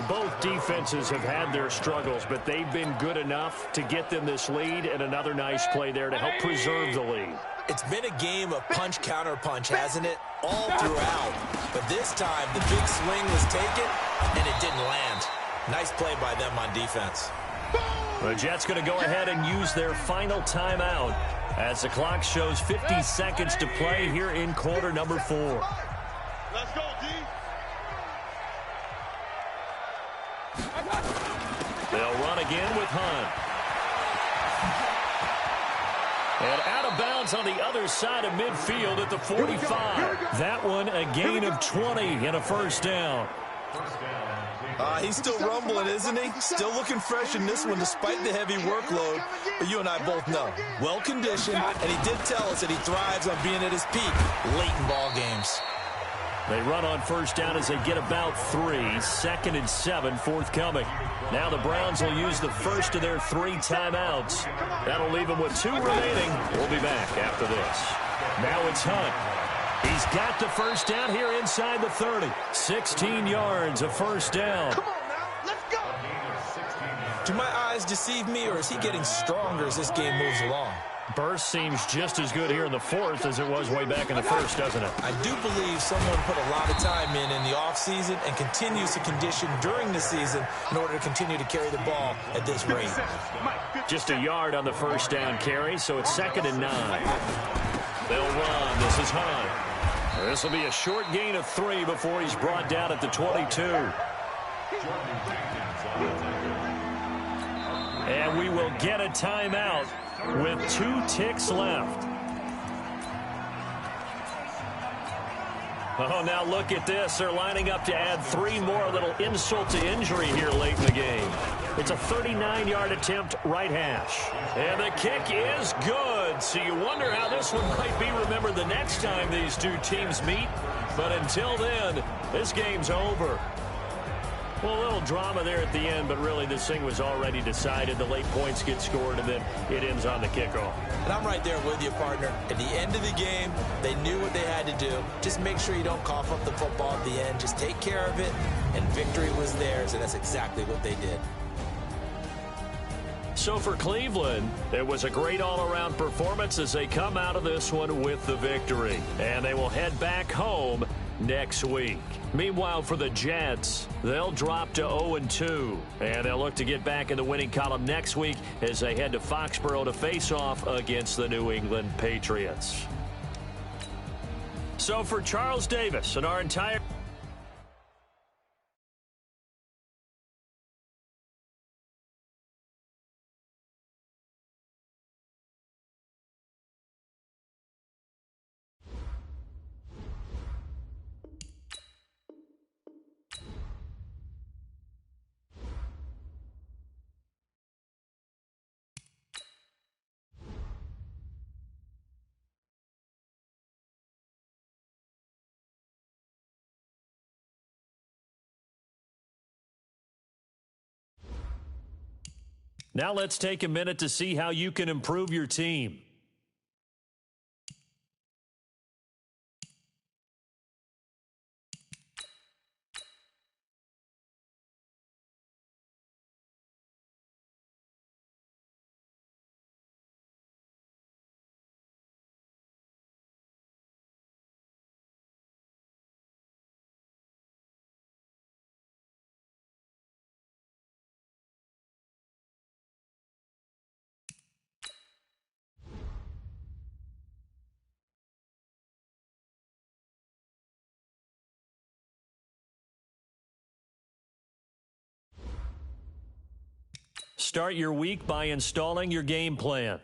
Speaker 1: Both defenses have had their struggles, but they've been good enough to get them this lead, and another nice play there to help preserve the lead.
Speaker 2: It's been a game of punch-counter-punch, hasn't it? All throughout. But this time, the big swing was taken, and it didn't land. Nice play by them on defense.
Speaker 1: The Jets going to go ahead and use their final timeout as the clock shows 50 seconds to play here in quarter number 4.
Speaker 3: Let's go, D.
Speaker 1: They'll run again with Hunt. And out of bounds on the other side of midfield at the 45. That one a gain of 20 and a first down.
Speaker 2: He's still rumbling, isn't he? Still looking fresh in this one despite the heavy workload. But you and I both know, well-conditioned, and he did tell us that he thrives on being at his peak late in ball games.
Speaker 1: They run on first down as they get about 3. 2nd and 7 forthcoming. Now the Browns will use the first of their 3 timeouts. That'll leave them with 2 remaining. We'll be back after this. Now it's Hunt. He's got the first down here inside the 30. 16 yards of first down.
Speaker 3: Come on now, let's go.
Speaker 2: Do my eyes deceive me, or is he getting stronger as this game moves along?
Speaker 1: Burst seems just as good here in the fourth as it was way back in the first, doesn't it?
Speaker 2: I do believe someone put a lot of time in the offseason and continues to condition during the season in order to continue to carry the ball at this rate.
Speaker 1: Just a yard on the first down carry, so it's 2nd and 9. They'll run. This is Hunt. This will be a short gain of 3 before he's brought down at the 22. And we will get a timeout with 2 ticks left. Oh, now look at this. They're lining up to add 3 more. A little insult to injury here late in the game. It's a 39-yard attempt, right hash. And the kick is good. So you wonder how this one might be remembered the next time these two teams meet. But until then, this game's over. Well, a little drama there at the end, but really this thing was already decided. The late points get scored, and then it ends on the kickoff.
Speaker 2: And I'm right there with you, partner. At the end of the game, they knew what they had to do. Just make sure you don't cough up the football at the end. Just take care of it, and victory was theirs, and that's exactly what they did.
Speaker 1: So for Cleveland, it was a great all-around performance as they come out of this one with the victory. And they will head back home next week. Meanwhile, for the Jets, they'll drop to 0-2, and they'll look to get back in the winning column next week as they head to Foxborough to face off against the New England Patriots. So for Charles Davis and our entire Now let's take a minute to see how you can improve your team. Start your week by installing your game plan.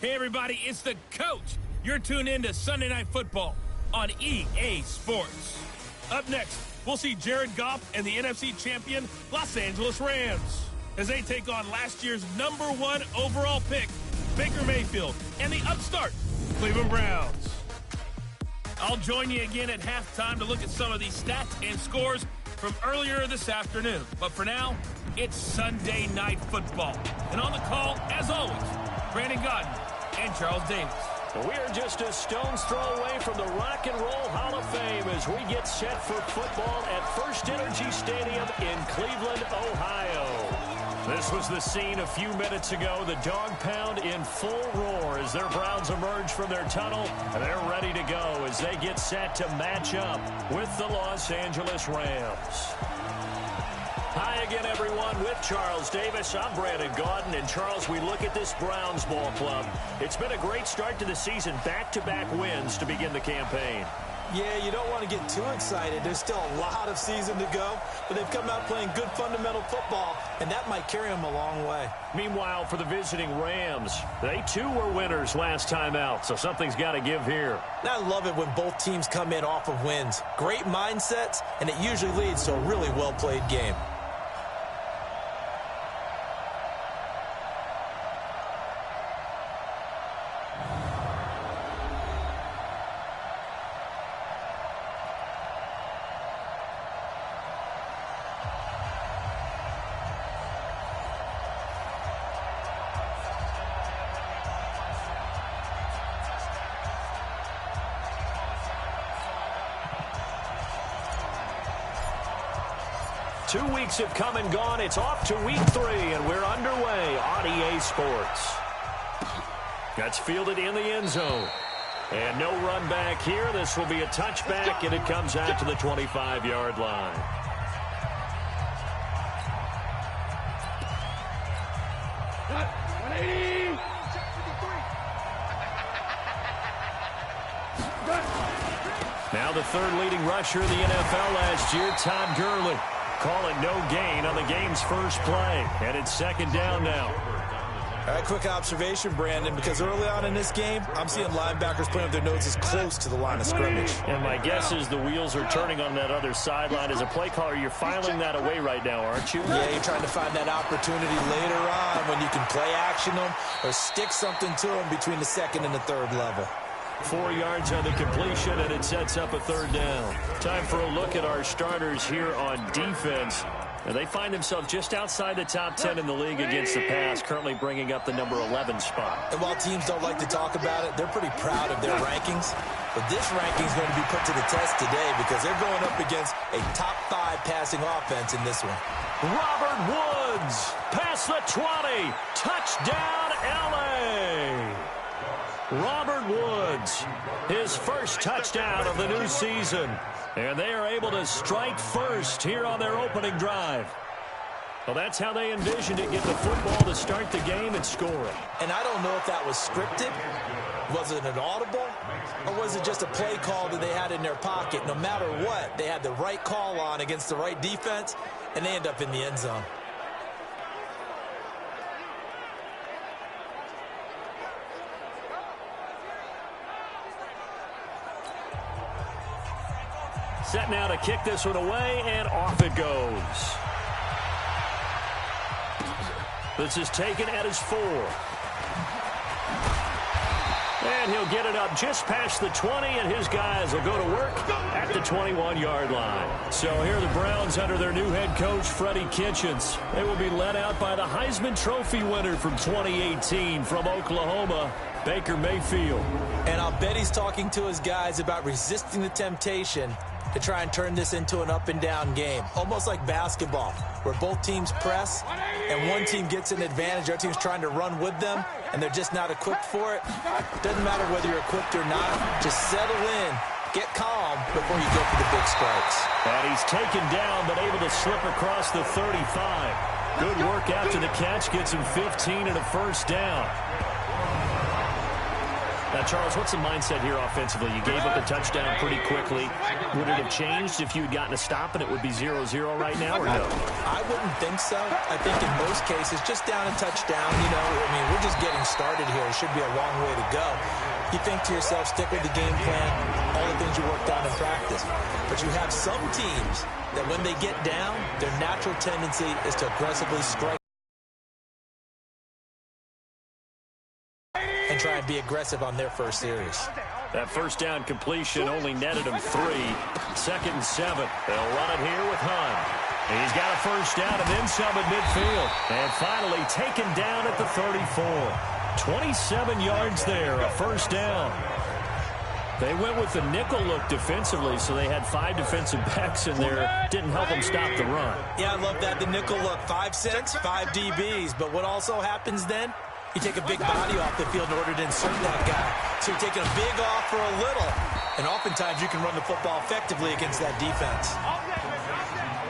Speaker 4: Hey, everybody, it's the coach. You're tuned in to Sunday Night Football on EA Sports. Up next, we'll see Jared Goff and the NFC champion Los Angeles Rams as they take on last year's #1 overall pick, Baker Mayfield, and the upstart Cleveland Browns. I'll join you again at halftime to look at some of these stats and scores from earlier this afternoon. But for now, it's Sunday Night Football. And on the call, as always, Brandon Godden and Charles Davis.
Speaker 1: We are just a stone's throw away from the Rock and Roll Hall of Fame as we get set for football at First Energy Stadium in Cleveland, Ohio. This was the scene a few minutes ago. The dog pound in full roar as their Browns emerge from their tunnel. And they're ready to go as they get set to match up with the Los Angeles Rams. Hi again, everyone, with Charles Davis. I'm Brandon Gaudin. And, Charles, we look at this Browns ball club. It's been a great start to the season, back-to-back wins to begin the campaign.
Speaker 2: Yeah, you don't want to get too excited. There's still a lot of season to go, but they've come out playing good fundamental football, and that might carry them a long way.
Speaker 1: Meanwhile, for the visiting Rams, they too were winners last time out, so something's got to give here.
Speaker 2: I love it when both teams come in off of wins. Great mindsets, and it usually leads to a really well-played game.
Speaker 1: Two weeks have come and gone. It's off to week 3, and we're underway on EA Sports. That's fielded in the end zone. And no run back here. This will be a touchback, and it comes out to the 25-yard line. Now the third leading rusher in the NFL last year, Todd Gurley. Call it no gain on the game's first play. And it's second down now.
Speaker 2: All right, quick observation, Brandon, because early on in this game, I'm seeing linebackers playing with their noses close to the line of scrimmage.
Speaker 1: And my guess is the wheels are turning on that other sideline. As a play caller, you're filing that away right now, aren't you?
Speaker 2: Yeah, you're trying to find that opportunity later on when you can play action them or stick something to them between the second and the third level.
Speaker 1: 4 yards on the completion, and it sets up a third down. Time for a look at our starters here on defense. And they find themselves just outside the top 10 in the league against the pass, currently bringing up the number 11 spot.
Speaker 2: And while teams don't like to talk about it, they're pretty proud of their rankings. But this ranking is going to be put to the test today because they're going up against a top 5 passing offense in this one.
Speaker 1: Robert Woods, past the 20, touchdown LA. Robert Woods, his first touchdown of the new season. And they are able to strike first here on their opening drive. Well, that's how they envisioned it, get the football to start the game and score it.
Speaker 2: And I don't know if that was scripted. Was it an audible? Or was it just a play call that they had in their pocket? No matter what, they had the right call on against the right defense, and they end up in the end zone.
Speaker 1: Set now to kick this one away, and off it goes. This is taken at his 4. And he'll get it up just past the 20, and his guys will go to work at the 21-yard line. So here are the Browns under their new head coach, Freddie Kitchens. They will be led out by the Heisman Trophy winner from 2018 from Oklahoma, Baker Mayfield.
Speaker 2: And I'll bet he's talking to his guys about resisting the temptation to try and turn this into an up-and-down game, almost like basketball, where both teams press, and one team gets an advantage, our team's trying to run with them, and they're just not equipped for it. Doesn't matter whether you're equipped or not, just settle in, get calm before you go for the big strikes.
Speaker 1: And he's taken down, but able to slip across the 35. Good work after the catch, gets him 15 and a first down. Now, Charles, what's the mindset here offensively? You gave up a touchdown pretty quickly. Would it have changed if you had gotten a stop and it would be 0-0 right now, or no?
Speaker 2: I wouldn't think so. I think in most cases, just down a touchdown, we're just getting started here. It should be a long way to go. You think to yourself, stick with the game plan, all the things you worked on in practice. But you have some teams that when they get down, their natural tendency is to aggressively strike and try and be aggressive on their first series.
Speaker 1: That first down completion only netted him 3. 2nd and 7. They'll run it here with Hunt. He's got a first down and then some at midfield. And finally taken down at the 34. 27 yards there, a first down. They went with the nickel look defensively, so they had 5 defensive backs in there. Didn't help them stop the run.
Speaker 2: Yeah, I love that, the nickel look. 5 cents, 5 DBs. But what also happens then? You take a big body off the field in order to insert that guy. So you're taking a big off for a little. And oftentimes you can run the football effectively against that defense.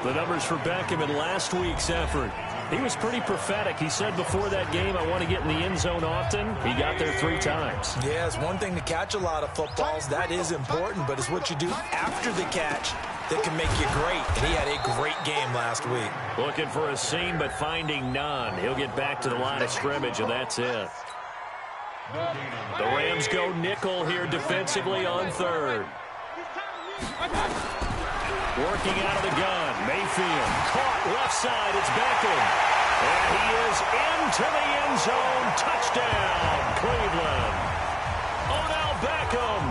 Speaker 1: The numbers for Beckham in last week's effort. He was pretty prophetic. He said before that game, I want to get in the end zone often. He got there 3 times.
Speaker 2: Yeah, it's one thing to catch a lot of footballs. That is important, but it's what you do after the catch that can make you great. And he had a great game last week.
Speaker 1: Looking for a seam, but finding none. He'll get back to the line of scrimmage, and that's it. The Rams go nickel here defensively on 3rd. Working out of the gun. Mayfield caught left side. It's Beckham. And he is into the end zone. Touchdown, Cleveland. Odell Beckham.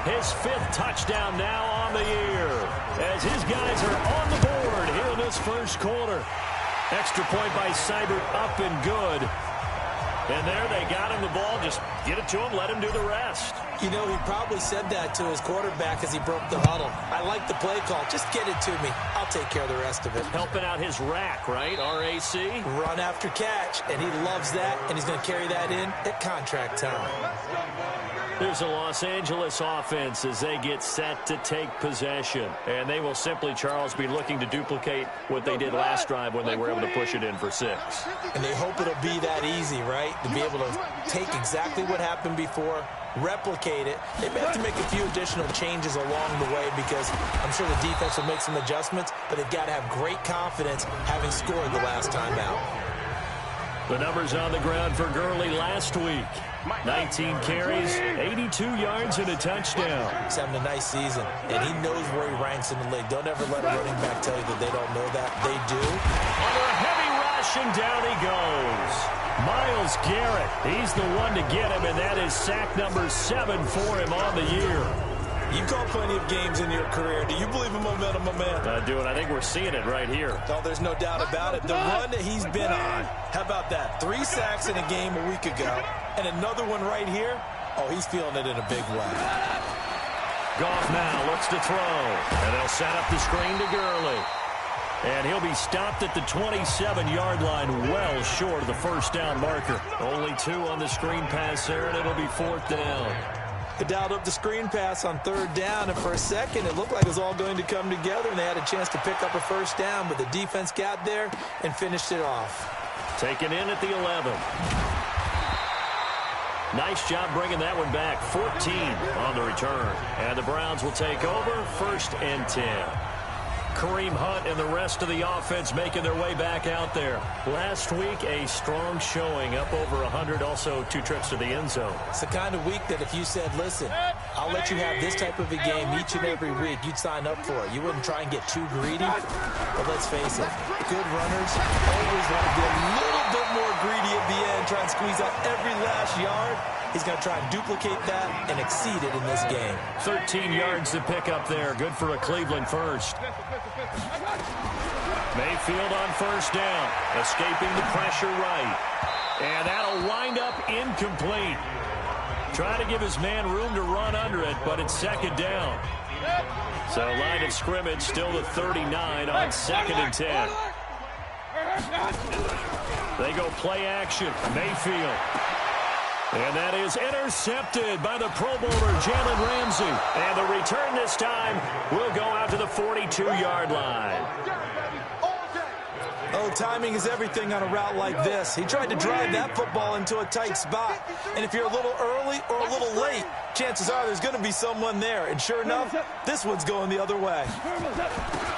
Speaker 1: His 5th touchdown now on the year. As his guys are on the board here in this first quarter. Extra point by Seibert up and good. And there they got him the ball. Just get it to him, let him do the rest.
Speaker 2: He probably said that to his quarterback as he broke the huddle. I like the play call. Just get it to me. I'll take care of the rest of it.
Speaker 1: Helping out his rack, right? R-A-C?
Speaker 2: Run after catch, and he loves that, and he's going to carry that in at contract time.
Speaker 1: There's a Los Angeles offense as they get set to take possession. And they will simply, Charles, be looking to duplicate what they did last drive when they were able to push it in for 6.
Speaker 2: And they hope it'll be that easy, right? To be able to take exactly what happened before, replicate it. They may have to make a few additional changes along the way because I'm sure the defense will make some adjustments, but they've got to have great confidence having scored the last time out.
Speaker 1: The numbers on the ground for Gurley last week. 19 carries, 82 yards, and a touchdown.
Speaker 2: He's having a nice season, and he knows where he ranks in the league. Don't ever let a running back tell you that they don't know that. They do.
Speaker 1: Under a heavy rush, and down he goes. Myles Garrett, he's the one to get him, and that is sack number 7 for him on the year.
Speaker 2: You've called plenty of games in your career. Do you believe in momentum, my man?
Speaker 1: I do, and I think we're seeing it right here.
Speaker 2: No, there's no doubt about it. The run that he's been on, how about that? 3 sacks in a game a week ago, and another one right here. Oh, he's feeling it in a big way.
Speaker 1: Goff now looks to throw, and they'll set up the screen to Gurley. And he'll be stopped at the 27-yard line, well short of the first down marker. Only 2 on the screen pass there, and it'll be 4th down.
Speaker 2: They dialed up the screen pass on 3rd down, and for a second, it looked like it was all going to come together, and they had a chance to pick up a first down, but the defense got there and finished it off.
Speaker 1: Taken in at the 11. Nice job bringing that one back. 14 on the return. And the Browns will take over, 1st and 10. Kareem Hunt and the rest of the offense making their way back out there. Last week, a strong showing, up over 100, also 2 trips to the end zone.
Speaker 2: It's the kind of week that if you said, listen, I'll let you have this type of a game each and every week, you'd sign up for it. You wouldn't try and get too greedy. But let's face it, good runners always want to be a little bit more greedy at the end, try and squeeze out every last yard. He's going to try and duplicate that and exceed it in this game.
Speaker 1: 13 yards to pick up there. Good for a Cleveland first. Mayfield on first down. Escaping the pressure right. And that'll wind up incomplete. Trying to give his man room to run under it, but it's 2nd down. So line of scrimmage still the 39 on 2nd and 10. They go play action. Mayfield. And that is intercepted by the Pro Bowler, Jalen Ramsey. And the return this time will go out to the 42-yard line.
Speaker 2: timing is everything on a route like this. He tried to drive that football into a tight spot. And if you're a little early or a little late, chances are there's going to be someone there. And sure enough, this one's going the other way.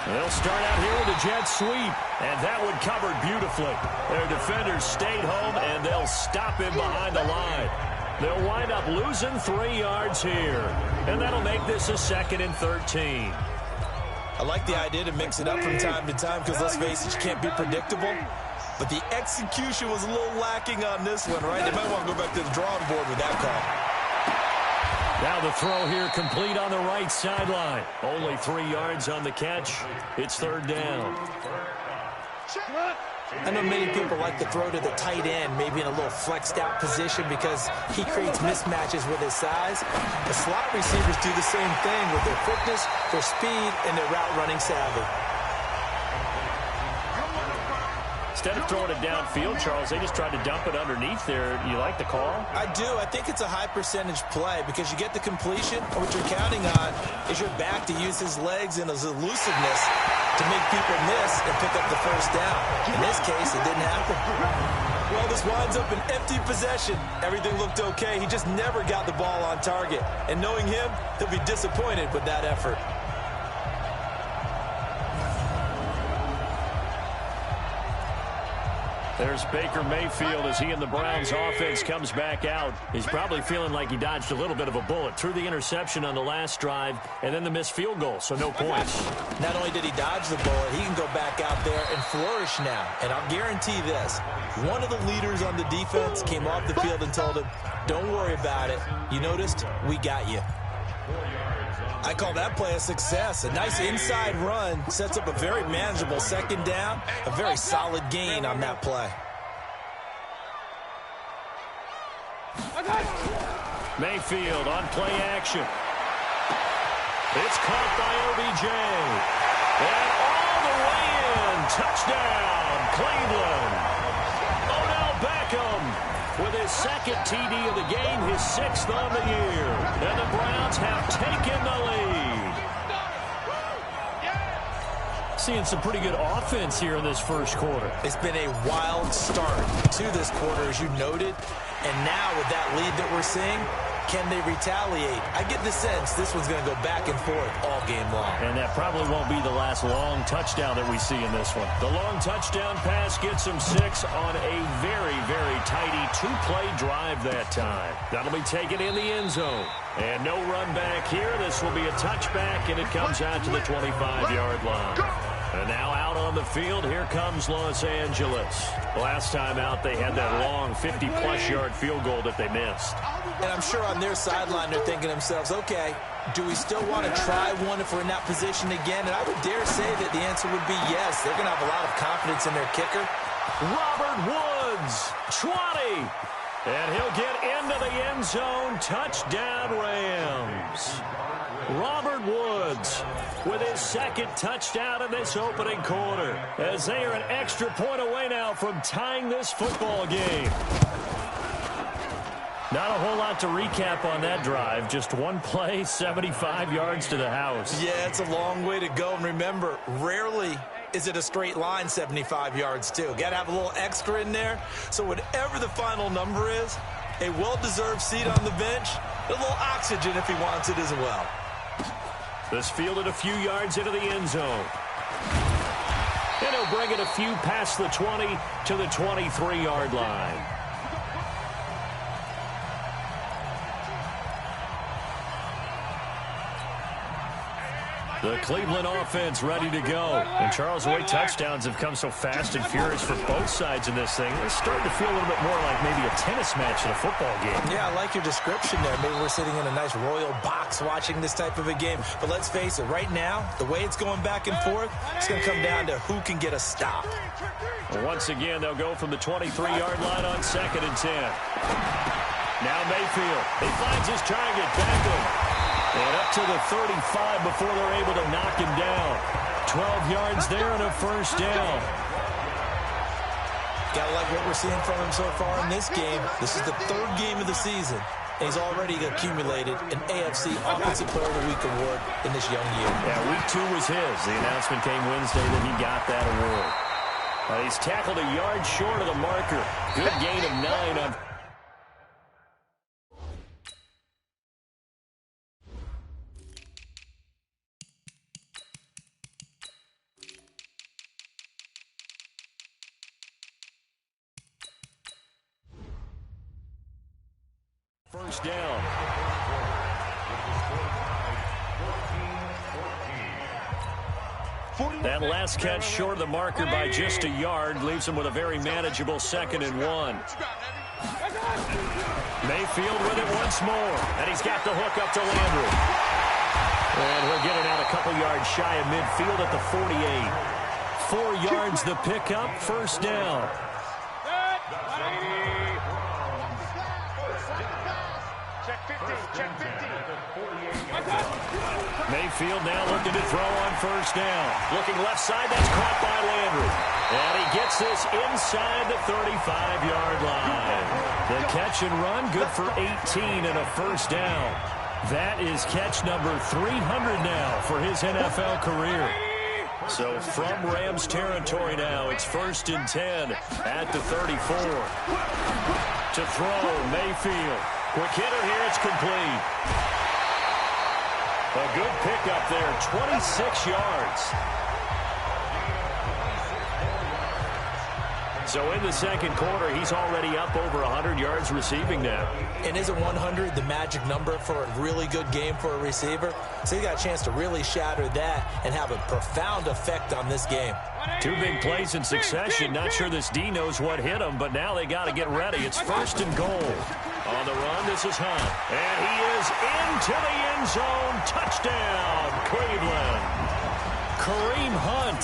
Speaker 1: They'll start out here with a jet sweep. And that one covered beautifully. Their defenders stayed home, and they'll stop him behind the line. They'll wind up losing 3 yards here. And that'll make this a 2nd and 13.
Speaker 2: I like the idea to mix it up from time to time because, let's face it, you can't be predictable. But the execution was a little lacking on this one, right? They might want to go back to the drawing board with that call.
Speaker 1: Now the throw here complete on the right sideline. Only 3 yards on the catch. It's 3rd down.
Speaker 2: I know many people like to throw to the tight end, maybe in a little flexed out position because he creates mismatches with his size. The slot receivers do the same thing with their quickness, their speed, and their route running savvy.
Speaker 1: Instead of throwing it downfield, Charles, they just tried to dump it underneath there. You like the call?
Speaker 2: I do. I think it's a high percentage play because you get the completion, and what you're counting on is your back to use his legs and his elusiveness to make people miss and pick up the first down. In this case, it didn't happen. Well, this winds up an empty possession. Everything looked okay. He just never got the ball on target. And knowing him, he'll be disappointed with that effort.
Speaker 1: There's Baker Mayfield as he and the Browns offense comes back out. He's probably feeling like he dodged a little bit of a bullet. Threw the interception on the last drive and then the missed field goal, so no points.
Speaker 2: Not only did he dodge the bullet, he can go back out there and flourish now. And I'll guarantee this, one of the leaders on the defense came off the field and told him, don't worry about it. You noticed? We got you. I call that play a success. A nice inside run sets up a very manageable 2nd down. A very solid gain on that play.
Speaker 1: Mayfield on play action. It's caught by OBJ. And all the way in. Touchdown, Cleveland. Odell Beckham with his 2nd TD of the game, his 6th on the year. And the Browns have taken the lead. Seeing some pretty good offense here in this first quarter.
Speaker 2: It's been a wild start to this quarter, as you noted. And now with that lead that we're seeing, can they retaliate? I get the sense this one's going to go back and forth all game long.
Speaker 1: And that probably won't be the last long touchdown that we see in this one. The long touchdown pass gets them 6 on a very, very tidy 2-play drive that time. That'll be taken in the end zone. And no run back here. This will be a touchback, and it comes out to the 25-yard line. And now out on the field, here comes Los Angeles. Last time out, they had that long 50-plus yard field goal that they missed.
Speaker 2: And I'm sure on their sideline, they're thinking to themselves, okay, do we still want to try one if we're in that position again? And I would dare say that the answer would be yes. They're going to have a lot of confidence in their kicker.
Speaker 1: Robert Woods, 20. And he'll get into the end zone. Touchdown, Rams. Robert Woods with his 2nd touchdown in this opening quarter, as they are an extra point away now from tying this football game. Not a whole lot to recap on that drive. Just one play, 75 yards to the house.
Speaker 2: Yeah, it's a long way to go. And remember, rarely is it a straight line 75 yards, too. Got to have a little extra in there. So whatever the final number is, a well-deserved seat on the bench, a little oxygen if he wants it as well.
Speaker 1: This fielded a few yards into the end zone. And he'll bring it a few past the 20 to the 23-yard line. The Cleveland offense ready to go. And Charles, the way touchdowns have come so fast and furious for both sides in this thing, it's starting to feel a little bit more like maybe a tennis match in a football game.
Speaker 2: Yeah, I like your description there. Maybe we're sitting in a nice royal box watching this type of a game. But let's face it, right now, the way it's going back and forth, it's going to come down to who can get a stop.
Speaker 1: Well, once again, they'll go from the 23-yard line on 2nd and 10. Now Mayfield, he finds his target, Beckham. And up to the 35 before they're able to knock him down. 12 yards there and a first down.
Speaker 2: Gotta like what we're seeing from him so far in this game. This is the 3rd game of the season. And he's already accumulated an AFC Offensive Player of the Week award in this young year.
Speaker 1: Yeah, week 2 was his. The announcement came Wednesday that he got that award. And he's tackled a yard short of the marker. Good gain of 9 on... First down. That last catch short of the marker by just a yard leaves him with a very manageable 2nd and 1. Mayfield with it once more, and he's got the hook up to Landry. And he'll get it out a couple yards shy of midfield at the 48. 4 yards the pickup, first down. Mayfield now looking to throw on first down. Looking left side, that's caught by Landry. And he gets this inside the 35-yard line. The catch and run, good for 18 and a first down. That is catch number 300 now for his NFL career. So from Rams territory now, it's 1st and 10 at the 34. To throw, Mayfield. Quick hitter here, it's complete. A good pickup there, 26 yards. So in the second quarter, he's already up over 100 yards receiving now.
Speaker 2: And isn't 100 the magic number for a really good game for a receiver? So he got a chance to really shatter that and have a profound effect on this game.
Speaker 1: 2 big plays in succession. Not sure this D knows what hit him, but now they got to get ready. It's 1st and goal. On the run, this is Hunt. And he is into the end zone. Touchdown, Cleveland. Kareem Hunt,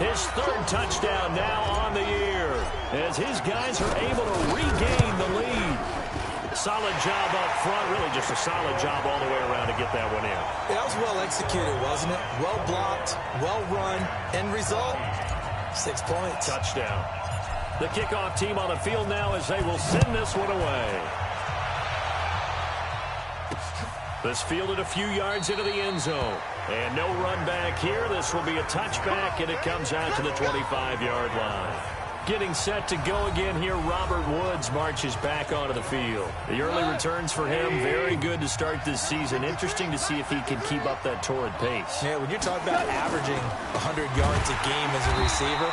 Speaker 1: his 3rd touchdown now on the year, as his guys are able to regain the lead. Solid job up front, really just a solid job all the way around to get that one in.
Speaker 2: That was well executed, wasn't it? Well blocked, well run. End result, 6 points.
Speaker 1: Touchdown. The kickoff team on the field now as they will send this one away. This fielded a few yards into the end zone. And no run back here. This will be a touchback, and it comes out to the 25-yard line. Getting set to go again here, Robert Woods marches back onto the field. The early returns for him, very good to start this season. Interesting to see if he can keep up that torrid pace.
Speaker 2: Yeah, when you're talking about averaging 100 yards a game as a receiver,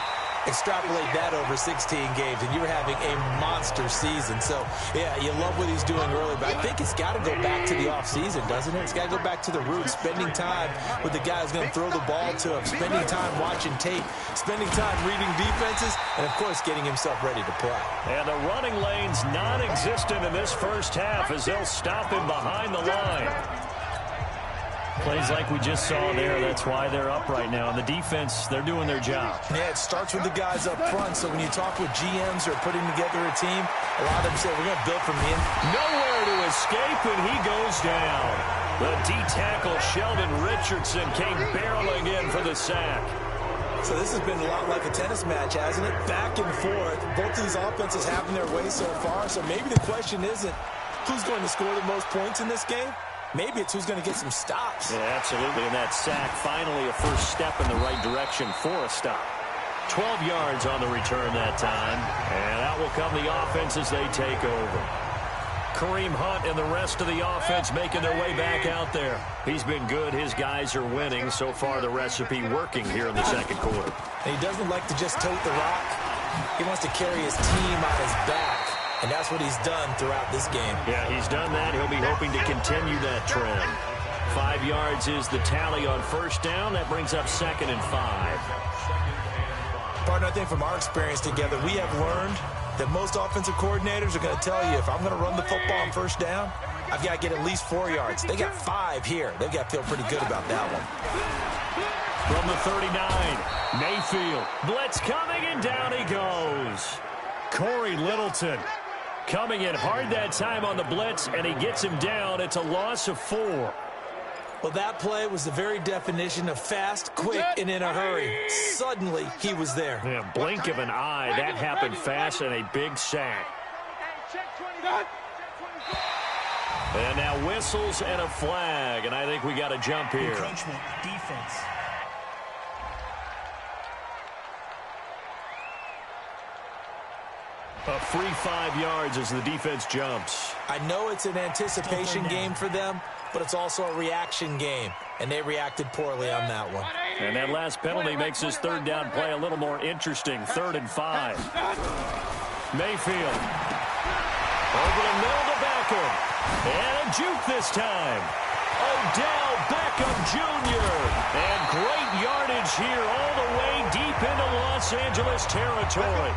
Speaker 2: extrapolate that over 16 games, and you're having a monster season. So, yeah, you love what he's doing early, but I think it's got to go back to the offseason, doesn't it? It's got to go back to the roots, spending time with the guy who's going to throw the ball to him, spending time watching tape, spending time reading defenses, and, of course, getting himself ready to play.
Speaker 1: And the running lane's non-existent in this first half as they'll stop him behind the line. Plays like we just saw there, that's why they're up right now. And the defense, they're doing their job.
Speaker 2: Yeah, it starts with the guys up front. So when you talk with GMs who are putting together a team, a lot of them say, we're going to build from the end.
Speaker 1: Nowhere to escape, and he goes down. The D-tackle, Sheldon Richardson, came barreling in for the sack.
Speaker 2: So this has been a lot like a tennis match, hasn't it? Back and forth. Both these offenses having their way so far. So maybe the question isn't who's going to score the most points in this game. Maybe it's who's going to get some stops.
Speaker 1: Yeah, absolutely. And that sack, finally a first step in the right direction for a stop. 12 yards on the return that time. And out will come the offense as they take over. Kareem Hunt and the rest of the offense making their way back out there. He's been good. His guys are winning. So far, the recipe working here in the second quarter.
Speaker 2: And he doesn't like to just tote the rock. He wants to carry his team on his back. And that's what he's done throughout this game.
Speaker 1: Yeah, he's done that. He'll be hoping to continue that trend. 5 yards is the tally on first down. That brings up 2nd and 5.
Speaker 2: Partner, I think from our experience together, we have learned that most offensive coordinators are going to tell you, if I'm going to run the football on first down, I've got to get at least 4 yards. They got 5 here. They've got to feel pretty good about that one.
Speaker 1: From the 39, Mayfield. Blitz coming, and down he goes. Corey Littleton coming in hard that time on the blitz, and he gets him down. It's a loss of 4.
Speaker 2: Well, that play was the very definition of fast, quick, and in a hurry. Suddenly, he was there.
Speaker 1: Yeah, blink of an eye. That happened fast, and a big sack. And now whistles and a flag, and I think we got a jump here.
Speaker 5: Defense.
Speaker 1: A free 5 yards as the defense jumps.
Speaker 2: I know it's an anticipation game for them, but it's also a reaction game, and they reacted poorly on that one.
Speaker 1: And that last penalty makes his third down play a little more interesting. 3rd and 5. Mayfield. Over the middle to Beckham. And a juke this time. Odell Beckham Jr. And great yardage here all the way deep into Los Angeles territory.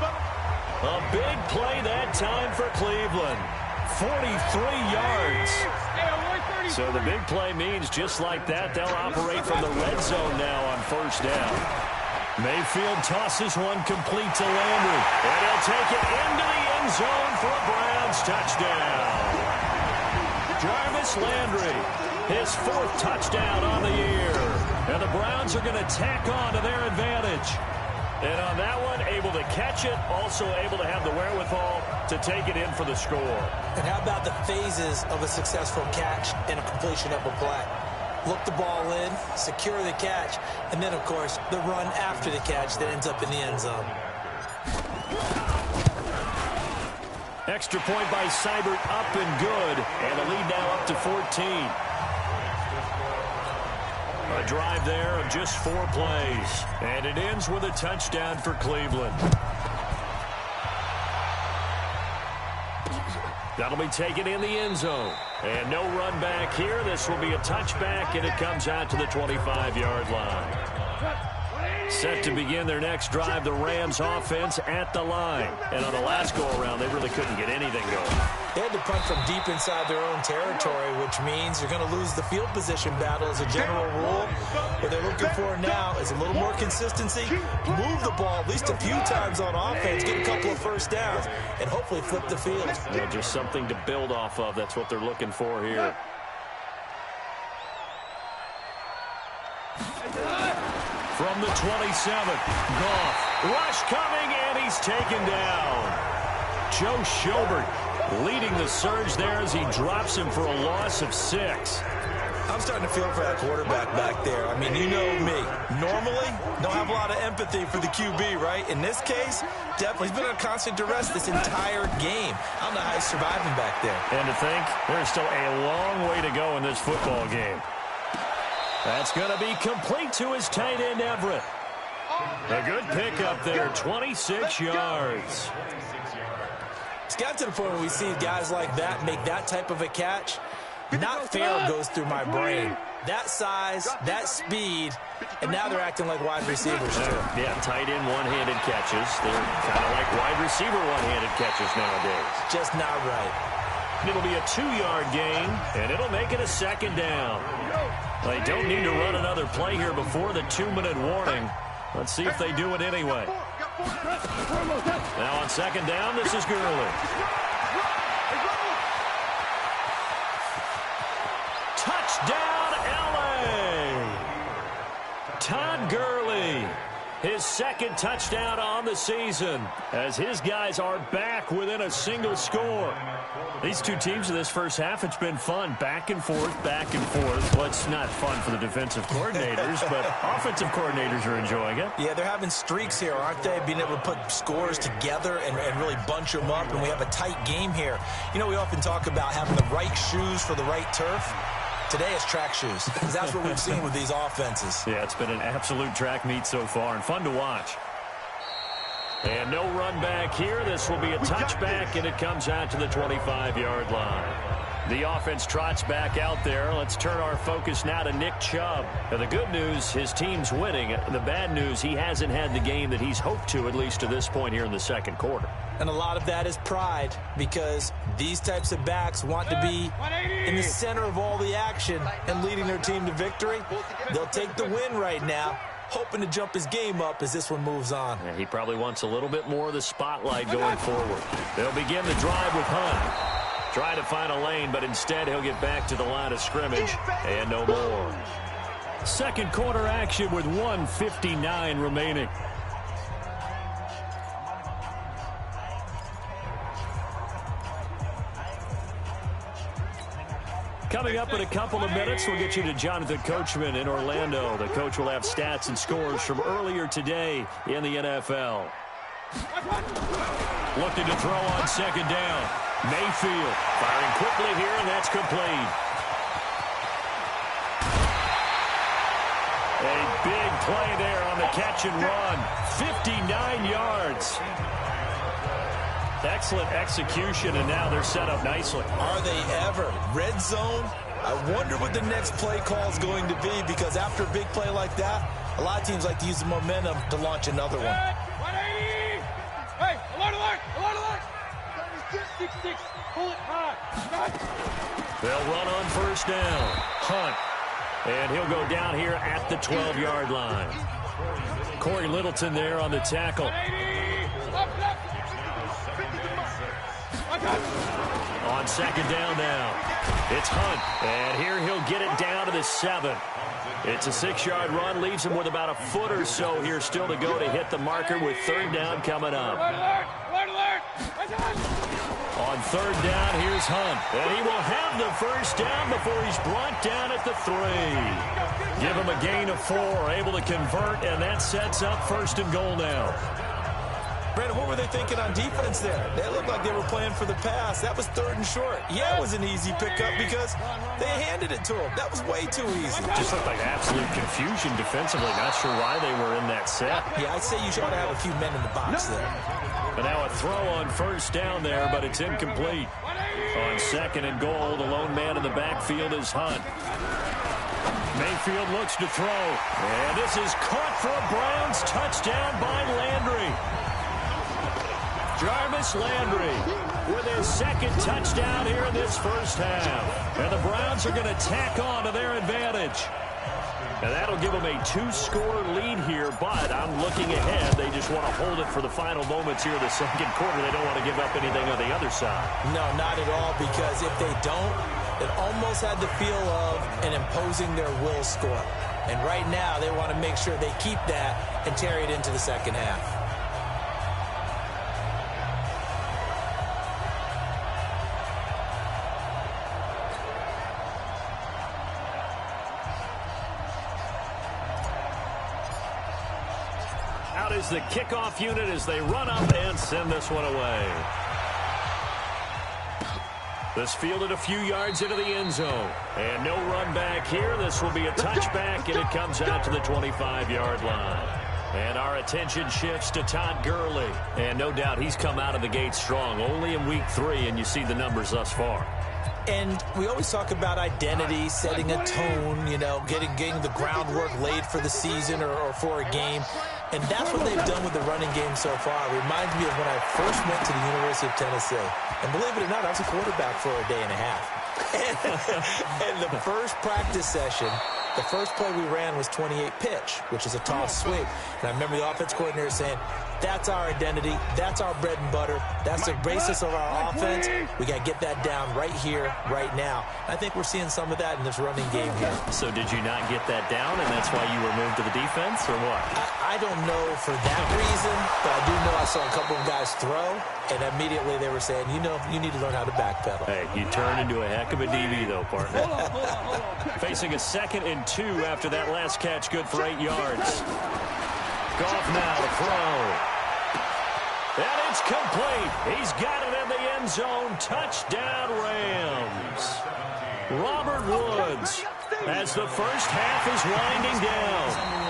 Speaker 1: A big play that time for Cleveland. 43 yards. So the big play means just like that, they'll operate from the red zone now on 1st down. Mayfield tosses one complete to Landry. And he'll take it into the end zone for a Browns touchdown. Jarvis Landry, his 4th touchdown on the year. And the Browns are going to tack on to their advantage. And on that one, able to catch it, also able to have the wherewithal to take it in for the score.
Speaker 2: And how about the phases of a successful catch and a completion of a play? Look the ball in, secure the catch, and then, of course, the run after the catch that ends up in the end zone.
Speaker 1: Extra point by Seibert, up and good. And the lead now up to 14. A drive there of just 4 plays. And it ends with a touchdown for Cleveland. That'll be taken in the end zone. And no run back here. This will be a touchback, and it comes out to the 25-yard line. Set to begin their next drive, the Rams offense at the line. And on the last go-around, they really couldn't get anything going.
Speaker 2: They had to punt from deep inside their own territory, which means you're going to lose the field position battle as a general rule. What they're looking for now is a little more consistency, move the ball at least a few times on offense, get a couple of first downs, and hopefully flip the field.
Speaker 1: Well, just something to build off of. That's what they're looking for here. From the 27, Goff, rush coming, and he's taken down. Joe Schobert leading the surge there as he drops him for a loss of 6.
Speaker 2: I'm starting to feel for that quarterback back there. I mean, you know me. Normally, don't have a lot of empathy for the QB, right? In this case, definitely. He's been under constant duress this entire game. I don't know how he's surviving back there.
Speaker 1: And to think, there's still a long way to go in this football game. That's going to be complete to his tight end, Everett. A good pickup there, 26 yards.
Speaker 2: It's got to the point where we see guys like that make that type of a catch. Not fair goes through my brain. That size, that speed, and now they're acting like wide receivers too.
Speaker 1: Yeah, tight end one-handed catches. They're kind of like wide receiver one-handed catches nowadays.
Speaker 2: Just not right.
Speaker 1: It'll be a 2-yard gain, and it'll make it a 2nd down. They don't need to run another play here before the 2-minute warning. Let's see if they do it anyway. Now on 2nd down, this is Gurley. Touchdown, LA! Todd Gurley, his 2nd touchdown on the season, as his guys are back within a single score. These two teams in this first half, it's been fun. Back and forth, back and forth. Well, it's not fun for the defensive coordinators, but offensive coordinators are enjoying it.
Speaker 2: Yeah, they're having streaks here, aren't they? Being able to put scores together and really bunch them up, and we have a tight game here. You know, we often talk about having the right shoes for the right turf. Today it's track shoes, because that's what we've seen with these offenses.
Speaker 1: Yeah, it's been an absolute track meet so far, and fun to watch. And no run back here. This will be a touchback, and it comes out to the 25-yard line. The offense trots back out there. Let's turn our focus now to Nick Chubb. Now, the good news, his team's winning. The bad news, he hasn't had the game that he's hoped to, at least to this point here in the 2nd quarter.
Speaker 2: And a lot of that is pride, because these types of backs want to be in the center of all the action and leading their team to victory. They'll take the win right now, hoping to jump his game up as this one moves on.
Speaker 1: And he probably wants a little bit more of the spotlight going forward. They'll begin the drive with Hunt. Try to find a lane, but instead he'll get back to the line of scrimmage and no more. 2nd quarter action with 1:59 remaining. Coming up in a couple of minutes, we'll get you to Jonathan Coachman in Orlando. The coach will have stats and scores from earlier today in the NFL. Looking to throw on second down. Mayfield firing quickly here, and that's complete. A big play there on the catch and run. 59 yards. Excellent execution, and now they're set up nicely.
Speaker 2: Are they ever? Red zone? I wonder what the next play call is going to be, because after a big play like that, a lot of teams like to use the momentum to launch another one.
Speaker 3: 180! Hey, alert, alert, alert, alert! 6-6, pull it high.
Speaker 1: They'll run on first down. Hunt. And he'll go down here at the 12-yard line. Corey Littleton there on the tackle. On second down now. It's Hunt. And here he'll get it down to the 7. It's a 6-yard run. Leaves him with about a foot or so here still to go to hit the marker with third down coming up. On third down, here's Hunt. And he will have the first down before he's brought down at the 3. Give him a gain of 4, able to convert, and that sets up first and goal now.
Speaker 2: Brandon, what were they thinking on defense there? They looked like they were playing for the pass. That was third and short. Yeah, it was an easy pickup because they handed it to him. That was way too easy.
Speaker 1: Just looked like absolute confusion defensively. Not sure why they were in that set.
Speaker 2: Yeah, I'd say you should have a few men in the box there.
Speaker 1: But now a throw on first down there, but it's incomplete. On second and goal, the lone man in the backfield is Hunt. Mayfield looks to throw. And this is caught for a Browns touchdown by Landry. Jarvis Landry with his second touchdown here in this first half. And the Browns are going to tack on to their advantage. And that'll give them a 2-score lead here, but I'm looking ahead. They just want to hold it for the final moments here in the second quarter. They don't want to give up anything on the other side.
Speaker 2: No, not at all, because if they don't, it almost had the feel of an imposing their will score. And right now, they want to make sure they keep that and carry it into the second half.
Speaker 1: Out is the kickoff unit as they run up and send this one away. This fielded a few yards into the end zone. And no run back here. This will be a touchback, and it comes out to the 25-yard line. And our attention shifts to Todd Gurley. And no doubt he's come out of the gate strong. Only in week 3, and you see the numbers thus far.
Speaker 2: And we always talk about identity, setting a tone, you know, getting the groundwork laid for the season or for a game. And that's what they've done with the running game so far. It reminds me of when I first went to the University of Tennessee. And believe it or not, I was a quarterback for a day and a half. And the first practice session, the first play we ran was 28 pitch, which is a toss sweep. And I remember the offense coordinator saying, that's our identity. That's our bread and butter. That's the basis of our offense. We got to get that down right here, right now. I think we're seeing some of that in this running game here.
Speaker 1: So did you not get that down, and that's why you were moved to the defense, or what?
Speaker 2: I don't know for that reason, but I do know I saw a couple of guys throw, and immediately they were saying, you know, you need to learn how to backpedal.
Speaker 1: Hey, you turned into a heck of a DB, though, partner. Facing a 2nd and 2 after that last catch, good for 8 yards. Goff now to throw. And it's complete. He's got it in the end zone. Touchdown, Rams. Robert Woods as the first half is winding down.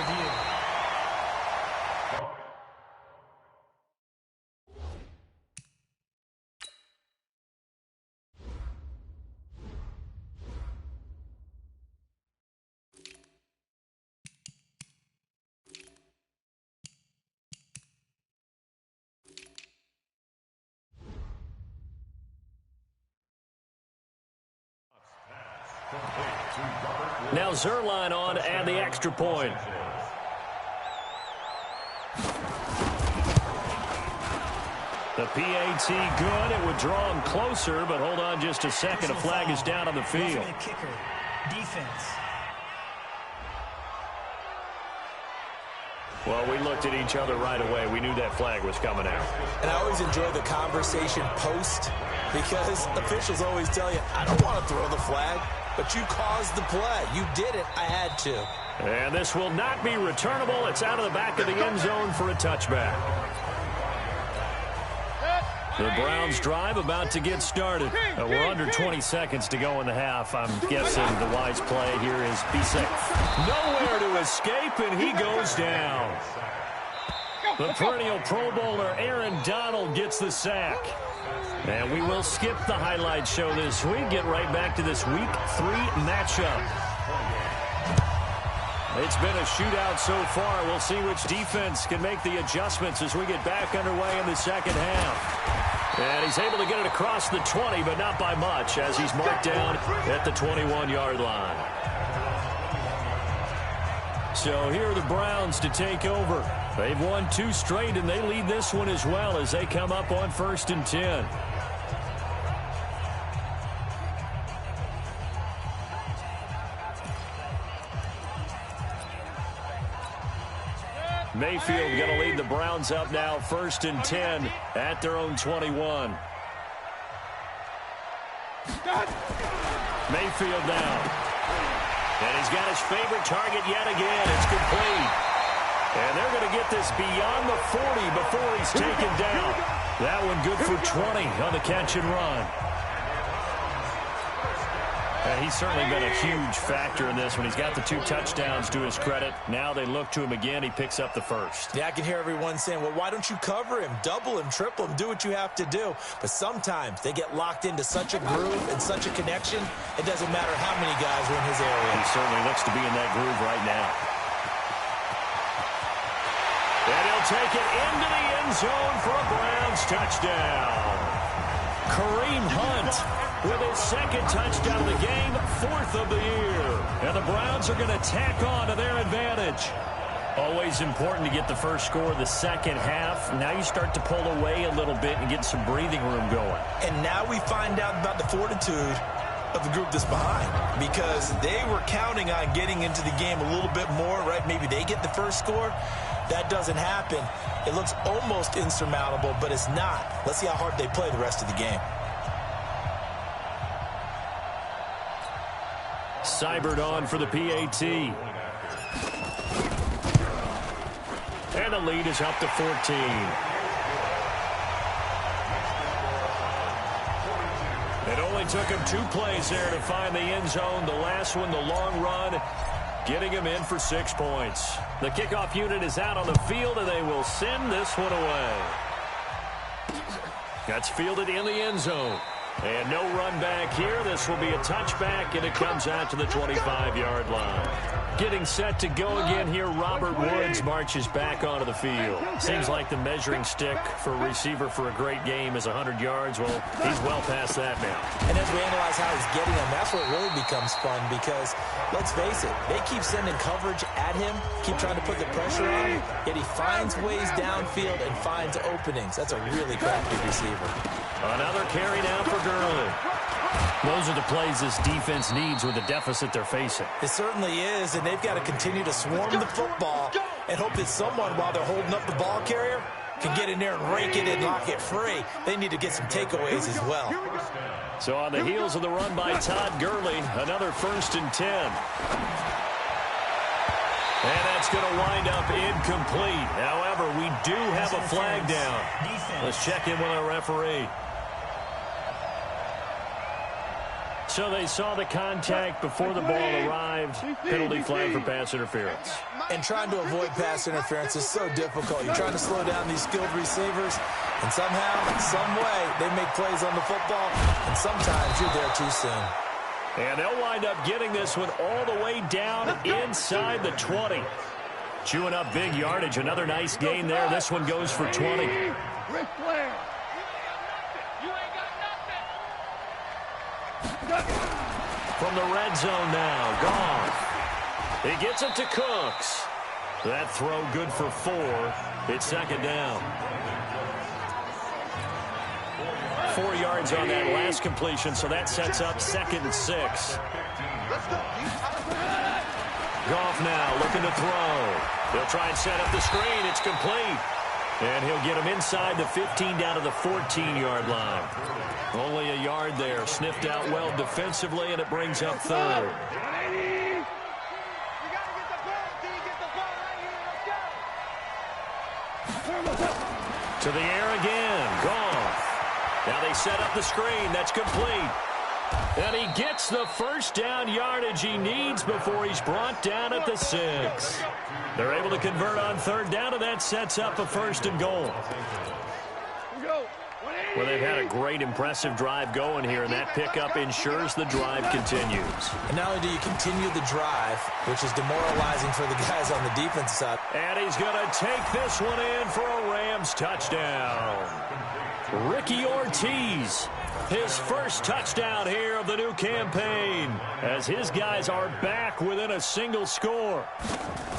Speaker 1: Now Zerline on to add the extra point. The PAT good. It would draw him closer, but hold on just a second. A flag is down on the field.
Speaker 5: Kicker, defense.
Speaker 1: Well, we looked at each other right away. We knew that flag was coming out.
Speaker 2: And I always enjoy the conversation post because officials always tell you, I don't want to throw the flag, but you caused the play. You did it. I had to.
Speaker 1: And this will not be returnable. It's out of the back of the end zone for a touchback. The Browns drive about to get started. We're under 20 seconds to go in the half. I'm guessing the wise play here is be safe. Nowhere to escape, and he goes down. The perennial Pro Bowler Aaron Donald gets the sack. And we will skip the highlight show this week. Get right back to this Week 3 matchup. It's been a shootout so far. We'll see which defense can make the adjustments as we get back underway in the second half. And he's able to get it across the 20, but not by much, as he's marked down at the 21-yard line. So here are the Browns to take over. They've won 2 straight, and they lead this one as well as they come up on 1st and 10. Mayfield going to lead the Browns up now, 1st and 10 at their own 21. Mayfield now. And he's got his favorite target yet again. It's complete. And they're going to get this beyond the 40 before he's taken down. That one good for 20 on the catch and run. And he's certainly been a huge factor in this one. He's got the 2 touchdowns to his credit. Now they look to him again. He picks up the first.
Speaker 2: Yeah, I can hear everyone saying, well, why don't you cover him, double him, triple him, do what you have to do. But sometimes they get locked into such a groove and such a connection, it doesn't matter how many guys are in his area.
Speaker 1: He certainly looks to be in that groove right now. And he'll take it into the end zone for a Browns touchdown. Kareem Hunt with his 2nd touchdown of the game, 4th of the year. And the Browns are going to tack on to their advantage. Always important to get the first score of the second half. Now you start to pull away a little bit and get some breathing room going.
Speaker 2: And now we find out about the fortitude of the group that's behind, because they were counting on getting into the game a little bit more, right? Maybe they get the first score. That doesn't happen. It looks almost insurmountable, but it's not. Let's see how hard they play the rest of the game.
Speaker 1: Seibert on for the PAT. And the lead is up to 14. It only took him 2 plays there to find the end zone. The last one, the long run, getting him in for 6 points. The kickoff unit is out on the field, and they will send this one away. That's fielded in the end zone. And no run back here. This will be a touchback, and it comes out to the 25-yard line. Getting set to go again here, Robert Woods marches back onto the field. Seems like the measuring stick for a receiver for a great game is 100 yards. Well, he's well past that now.
Speaker 2: And as we analyze how he's getting them, that's what really becomes fun, because, let's face it, they keep sending coverage at him, keep trying to put the pressure on him, yet he finds ways downfield and finds openings. That's a really crafty receiver.
Speaker 1: Another carry now for Gurley. Those are the plays this defense needs with the deficit they're facing.
Speaker 2: It certainly is, and they've got to continue to swarm the football and hope that someone, while they're holding up the ball carrier, can get in there and rake it and lock it free. They need to get some takeaways as well.
Speaker 1: So on the heels of the run by Todd Gurley, another 1st and 10. And that's going to wind up incomplete. However, we do have a flag down. Let's check in with our referee. So they saw the contact before the ball arrived. Penalty flag for pass interference.
Speaker 2: And trying to avoid pass interference is so difficult. You're trying to slow down these skilled receivers, and somehow, some way, they make plays on the football, and sometimes you're there too soon.
Speaker 1: And they'll wind up getting this one all the way down inside the 20. Chewing up big yardage. Another nice gain there. This one goes for 20. From the red zone now, Goff. He gets it to Cooks. That throw good for 4. It's 2nd down. 4 yards on that last completion, so that sets up 2nd and 6. Goff now looking to throw. He'll try and set up the screen. It's complete. And he'll get him inside the 15 down to the 14-yard line. Only a yard there. Sniffed out well defensively, and it brings up 3rd. To the air again. Goff. Now they set up the screen. That's complete. And he gets the first down yardage he needs before he's brought down at the 6. They're able to convert on third down, and that sets up a 1st and goal. Well, they've had a great, impressive drive going here, and that pickup ensures the drive continues.
Speaker 2: And not only do you continue the drive, which is demoralizing for the guys on the defense side.
Speaker 1: And he's going to take this one in for a Rams touchdown. Ricky Ortiz, his first touchdown here of the new campaign, as his guys are back within a single score.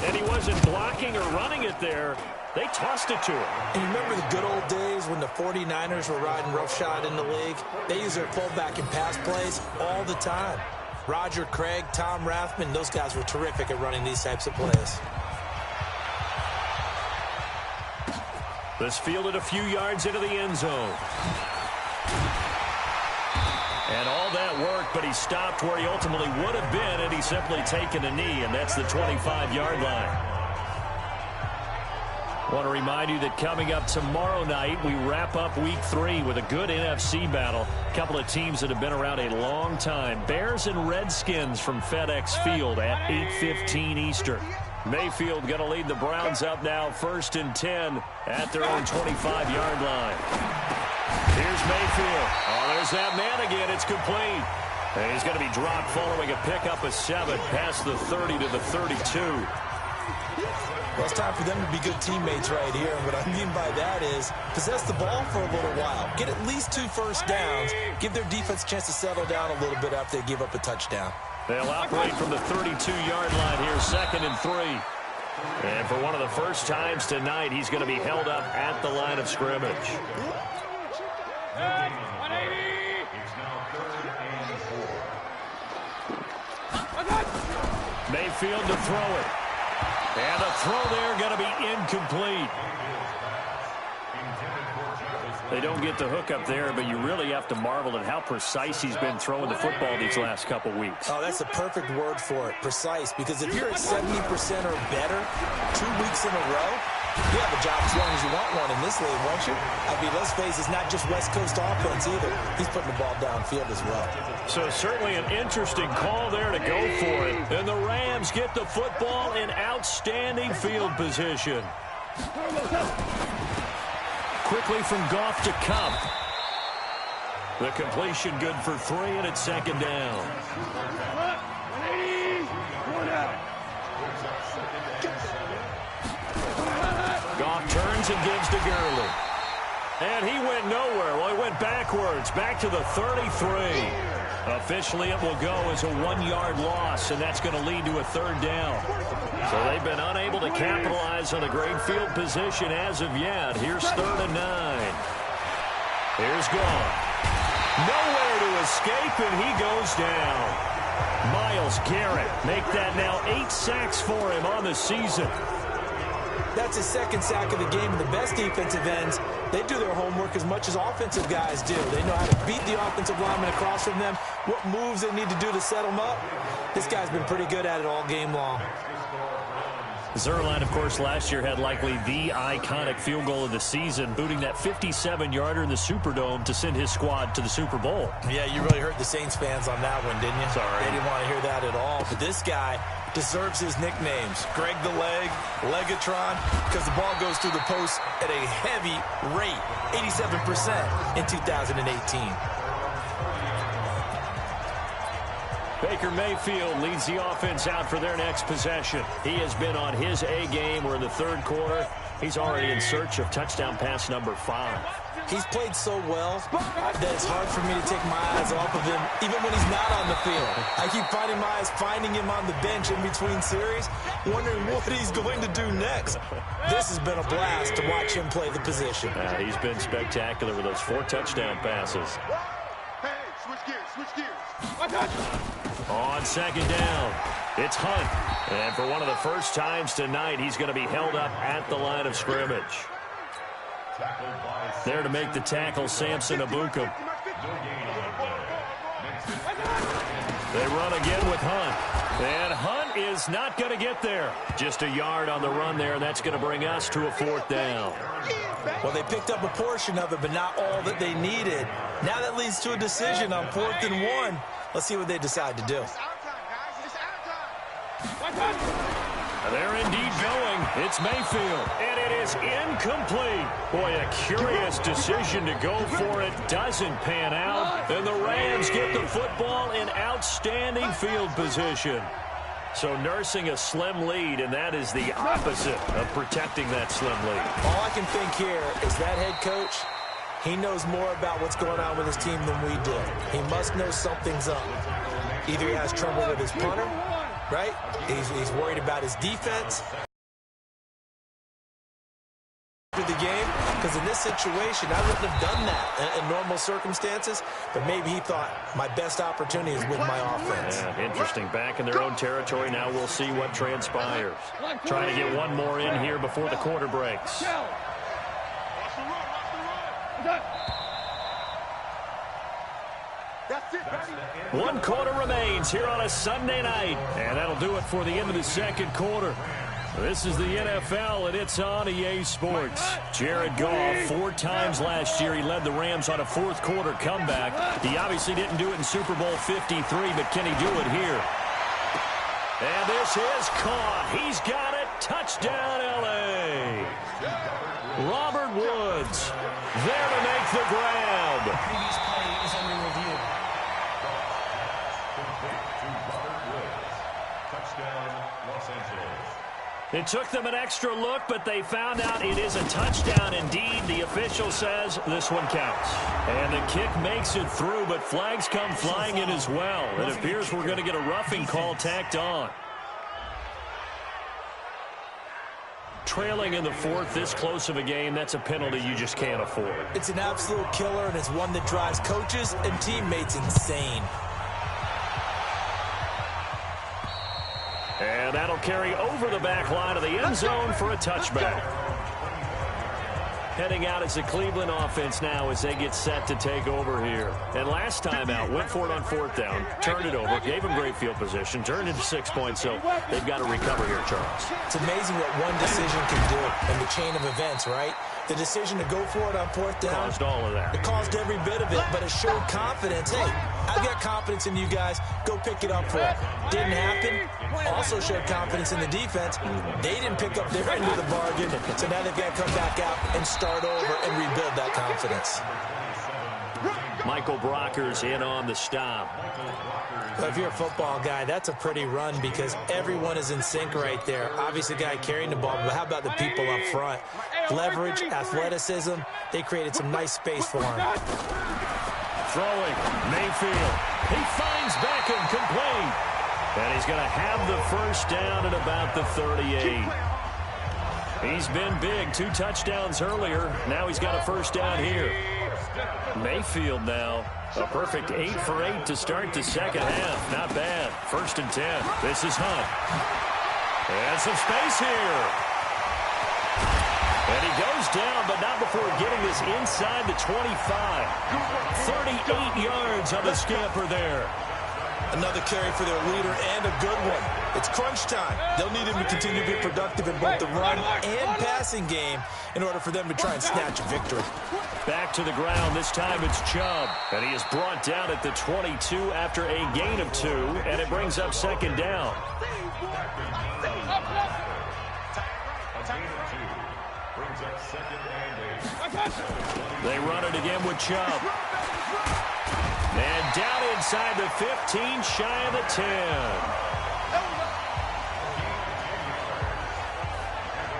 Speaker 1: And he wasn't blocking or running it there. They tossed it to him.
Speaker 2: And you remember the good old days when the 49ers were riding roughshod in the league? They used their fullback in pass plays all the time. Roger Craig, Tom Rathman, those guys were terrific at running these types of plays.
Speaker 1: This fielded a few yards into the end zone. And all that work, but he stopped where he ultimately would have been had he simply taken a knee, and that's the 25-yard line. I want to remind you that coming up tomorrow night, we wrap up Week 3 with a good NFC battle. A couple of teams that have been around a long time. Bears and Redskins from FedEx Field at 8:15 Eastern. Mayfield going to lead the Browns up now, 1st and 10 at their own 25-yard line. Here's Mayfield. Oh, there's that man again. It's complete. And he's going to be dropped following a pickup of 7 past the 30 to the 32.
Speaker 2: Well, it's time for them to be good teammates right here. And what I mean by that is possess the ball for a little while. Get at least 2 first downs. Give their defense a chance to settle down a little bit after they give up a touchdown.
Speaker 1: They'll operate from the 32-yard line here, 2nd and 3. And for one of the first times tonight, he's going to be held up at the line of scrimmage. Mayfield to throw it. And the throw there going to be incomplete. They don't get the hook up there, but you really have to marvel at how precise he's been throwing the football these last couple weeks.
Speaker 2: Oh, that's the perfect word for it, precise. Because if you're at 70% or better 2 weeks in a row, you have a job as long as you want one in this league, won't you? I mean, let's face it, it's not just West Coast offense either. He's putting the ball downfield as well.
Speaker 1: So certainly an interesting call there to go for it. And the Rams get the football in outstanding field position. Quickly from Goff to Cup. The completion good for 3, and it's 2nd down. Goff turns and gives to Gurley. And he went nowhere. Well, he went backwards, back to the 33. Officially, it will go as a 1-yard loss, and that's going to lead to a 3rd down. So they've been unable to capitalize on a great field position as of yet. Here's 3rd and 9. Here's Goff. Nowhere to escape, and he goes down. Myles Garrett make that now 8 sacks for him on the season.
Speaker 2: That's his 2nd sack of the game. And the best defensive ends, they do their homework as much as offensive guys do. They know how to beat the offensive lineman across from them, what moves they need to do to set them up. This guy's been pretty good at it all game long.
Speaker 1: Zerline, of course, last year had likely the iconic field goal of the season, booting that 57-yarder in the Superdome to send his squad to the Super Bowl.
Speaker 2: Yeah, you really hurt the Saints fans on that one, didn't you?
Speaker 1: Sorry.
Speaker 2: They didn't want to hear that at all. But this guy deserves his nicknames. Greg the Leg, Legatron, because the ball goes through the post at a heavy rate, 87% in 2018.
Speaker 1: Baker Mayfield leads the offense out for their next possession. He has been on his A game. We're in the 3rd quarter. He's already in search of touchdown pass number 5.
Speaker 2: He's played so well that it's hard for me to take my eyes off of him, even when he's not on the field. I keep finding him on the bench in between series, wondering what he's going to do next. This has been a blast to watch him play the position.
Speaker 1: He's been spectacular with those 4 touchdown passes.
Speaker 3: Hey, switch gears.
Speaker 1: On 2nd down, it's Hunt. And for one of the first times tonight, he's going to be held up at the line of scrimmage. There to make the tackle, Samson Abukum. They run again with Hunt. And Hunt is not going to get there. Just a yard on the run there. That's going to bring us to a 4th down.
Speaker 2: Well, they picked up a portion of it, but not all that they needed. Now that leads to a decision on 4th and 1. Let's see what they decide to do.
Speaker 1: They're indeed going. It's Mayfield. And it is incomplete. Boy, a curious decision to go for it. Doesn't pan out. And the Rams get the football in outstanding field position. So nursing a slim lead, and that is the opposite of protecting that slim lead.
Speaker 2: All I can think here is that head coach, he knows more about what's going on with his team than we do. He must know something's up. Either he has trouble with his punter, right? He's worried about his defense. The game, because in this situation I wouldn't have done that in normal circumstances, but maybe he thought my best opportunity is with my offense.
Speaker 1: Yeah, interesting. Back in their own territory. Now we'll see what transpires. Trying to get one more in here before the quarter breaks. One quarter remains here on a Sunday night, and that'll do it for the end of the second quarter. This is the NFL, and it's on EA Sports. Jared Goff, 4 times last year, he led the Rams on a fourth-quarter comeback. He obviously didn't do it in Super Bowl 53, but can he do it here? And this is caught. He's got it. Touchdown, L.A. Robert Woods there to make the grab.
Speaker 5: The previous play is under review.
Speaker 6: Touchdown, Los Angeles.
Speaker 1: It took them an extra look, but they found out it is a touchdown indeed. The official says this one counts. And the kick makes it through, but flags come flying in as well. It appears we're going to get a roughing call tacked on. Trailing in the 4th, this close of a game, that's a penalty you just can't afford.
Speaker 2: It's an absolute killer, and it's one that drives coaches and teammates insane.
Speaker 1: And that'll carry over the back line of the end zone for a touchback. Heading out is the Cleveland offense now as they get set to take over here. And last time out, went for it on 4th down, turned it over, gave them great field position, turned into 6 points, so they've got to recover here, Charles.
Speaker 2: It's amazing what one decision can do in the chain of events, right? The decision to go for it on 4th down.
Speaker 1: Caused all of that.
Speaker 2: It caused every bit of it, but it showed confidence. Hey, I've got confidence in you guys. Go pick it up for it. Didn't happen. Also showed confidence in the defense. They didn't pick up their end of the bargain, so now they've got to come back out and start over and rebuild that confidence.
Speaker 1: Michael Brocker's in on the stop.
Speaker 2: Well, if you're a football guy, that's a pretty run because everyone is in sync right there. Obviously, the guy carrying the ball, but how about the people up front? Leverage, athleticism, they created some nice space for him.
Speaker 1: Throwing, Mayfield. He finds Beckham, complete. And he's going to have the first down at about the 38. He's been big, 2 touchdowns earlier. Now he's got a first down here. Mayfield now, a perfect 8 for 8 to start the second half. Not bad. 1st and 10. This is Hunt. And some space here. And he goes down, but not before getting this inside the 25. 38 yards on the scamper there.
Speaker 2: Another carry for their leader and a good one. It's crunch time. They'll need him to continue to be productive in both the run and passing game in order for them to try and snatch a victory.
Speaker 1: Back to the ground. This time it's Chubb. And he is brought down at the 22 after a gain of 2. And it brings up 2nd down. They run it again with Chubb. And down inside the 15, shy of the 10.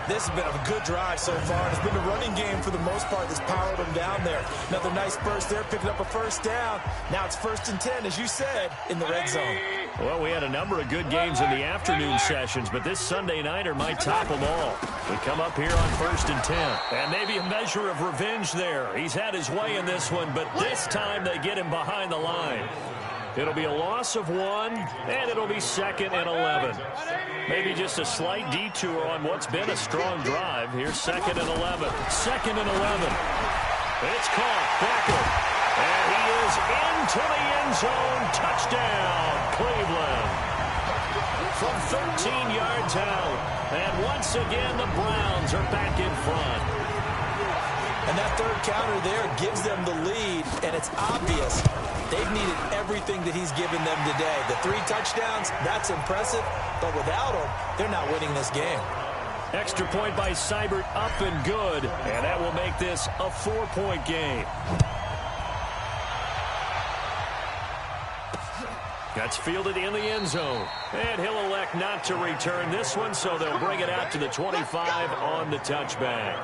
Speaker 2: This has been a good drive so far. It's been the running game for the most part that's powered them down there. Another nice burst there, picking up a first down. Now it's 1st and 10, as you said, in the red zone.
Speaker 1: Well, we had a number of good games in the afternoon sessions, but this Sunday nighter might top them all. We come up here on 1st and 10. And maybe a measure of revenge there. He's had his way in this one, but this time they get him behind the line. It'll be a loss of 1, and it'll be 2nd and 11. Maybe just a slight detour on what's been a strong drive. Here's 2nd and 11. 2nd and 11. It's caught. Beckham. And he is into the end zone. Touchdown, Cleveland. from 13 yards out. And once again, the Browns are back in front.
Speaker 2: And that third counter there gives them the lead, and it's obvious they've needed everything that he's given them today. The 3 touchdowns, that's impressive, but without him, they're not winning this game.
Speaker 1: Extra point by Seibert, up and good, and that will make this a 4-point game. That's fielded in the end zone, and he'll elect not to return this one, so they'll bring it out to the 25 on the touchback.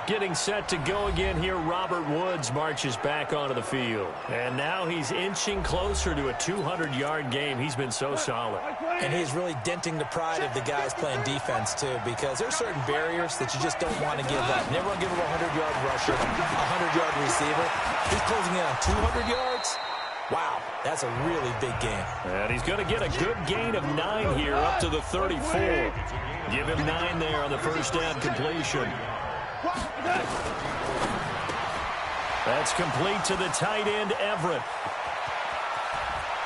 Speaker 1: Getting set to go again here, Robert Woods marches back onto the field. And now he's inching closer to a 200-yard game. He's been so solid.
Speaker 2: And he's really denting the pride of the guys playing defense, too, because there's certain barriers that you just don't want to give up. Never want to give up a 100-yard rusher, a 100-yard receiver. He's closing in on 200 yards. Wow, that's a really big game.
Speaker 1: And he's going to get a good gain of 9 here up to the 34. Give him 9 there on the first down completion. That's complete to the tight end, Everett.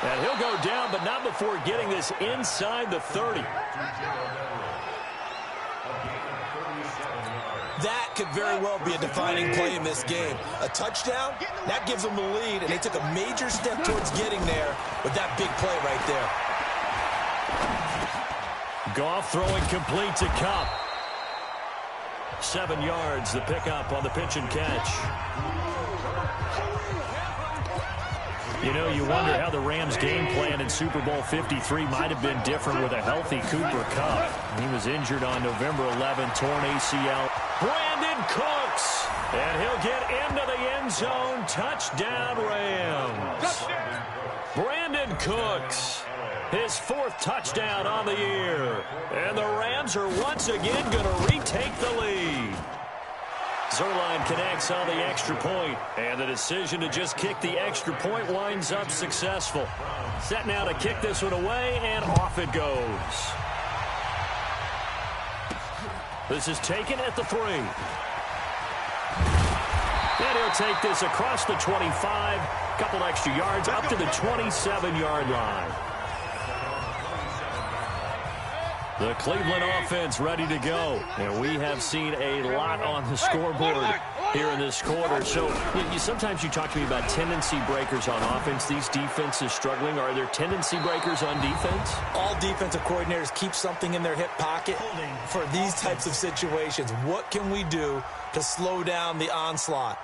Speaker 1: And he'll go down, but not before getting this inside the 30.
Speaker 2: That could very well be a defining play in this game. A touchdown, that gives them the lead, and they took a major step towards getting there with that big play right there.
Speaker 1: Goff throwing complete to Kupp. 7 yards, the pickup on the pitch and catch. You know, you wonder how the Rams' game plan in Super Bowl 53 might have been different with a healthy Cooper Kupp. He was injured on November 11, torn ACL. Brandon Cooks, and he'll get into the end zone. Touchdown, Rams. Brandon Cooks, his 4th touchdown on the year. And the Rams are once again going to retake the lead. Zerline connects on the extra point, and the decision to just kick the extra point winds up successful. Set now to kick this one away, and off it goes. This is taken at the 3. And he'll take this across the 25, couple extra yards up to the 27-yard line. The Cleveland offense ready to go. And we have seen a lot on the scoreboard here in this quarter. So sometimes you talk to me about tendency breakers on offense. These defenses struggling. Are there tendency breakers on defense?
Speaker 2: All defensive coordinators keep something in their hip pocket for these types of situations. What can we do to slow down the onslaught?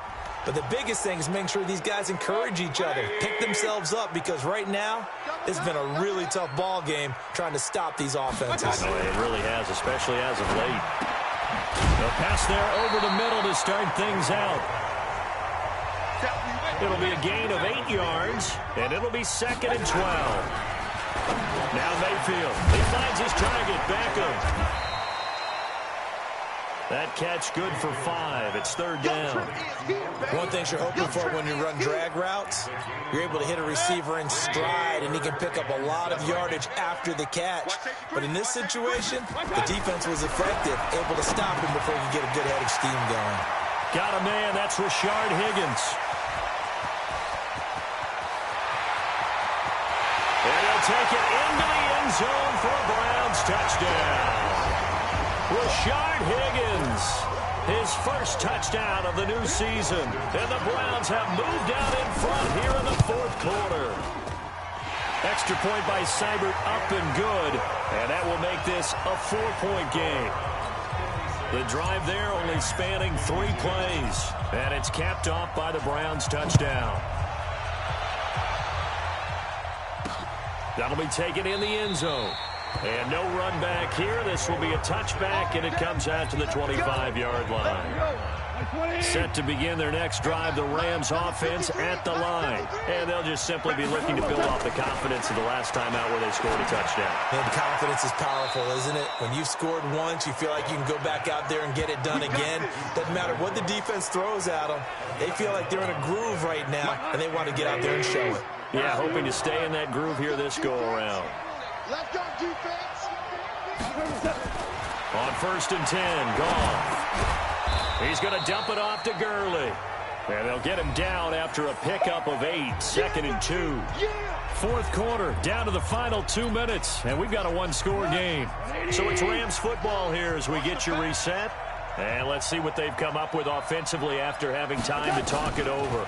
Speaker 2: But the biggest thing is making sure these guys encourage each other, pick themselves up, because right now it's been a really tough ball game trying to stop these offenses.
Speaker 1: Oh, it really has, especially as of late. The pass there over the middle to start things out. It'll be a gain of 8 yards, and it'll be 2nd and 12. Now Mayfield, he finds his target, Beckham. That catch good for 5. It's 3rd down.
Speaker 2: One thing you're hoping for when you run drag routes, you're able to hit a receiver in stride, and he can pick up a lot of yardage after the catch. But in this situation, the defense was effective, able to stop him before he could get a good head of steam going.
Speaker 1: Got a man. That's Rashard Higgins. And he'll take it into the end zone for a Browns touchdown. Rashard Higgins, his 1st touchdown of the new season. And the Browns have moved out in front here in the 4th quarter. Extra point by Seibert, up and good. And that will make this a 4-point game. The drive there only spanning 3 plays. And it's capped off by the Browns touchdown. That'll be taken in the end zone. And no run back here. This will be a touchback, and it comes out to the 25-yard line. Set to begin their next drive, the Rams offense at the line. And they'll just simply be looking to build off the confidence of the last time out where they scored a touchdown.
Speaker 2: And confidence is powerful, isn't it? When you've scored once, you feel like you can go back out there and get it done again. Doesn't matter what the defense throws at them. They feel like they're in a groove right now, and they want to get out there and show it.
Speaker 1: Yeah, hoping to stay in that groove here this go-around.
Speaker 3: Left on defense.
Speaker 1: On 1st and 10, Goff. He's going to dump it off to Gurley. And they'll get him down after a pickup of 8, 2nd and 2. Fourth quarter, down to the final 2 minutes, and we've got a one-score game. So it's Rams football here as we get you reset. And let's see what they've come up with offensively after having time to talk it over.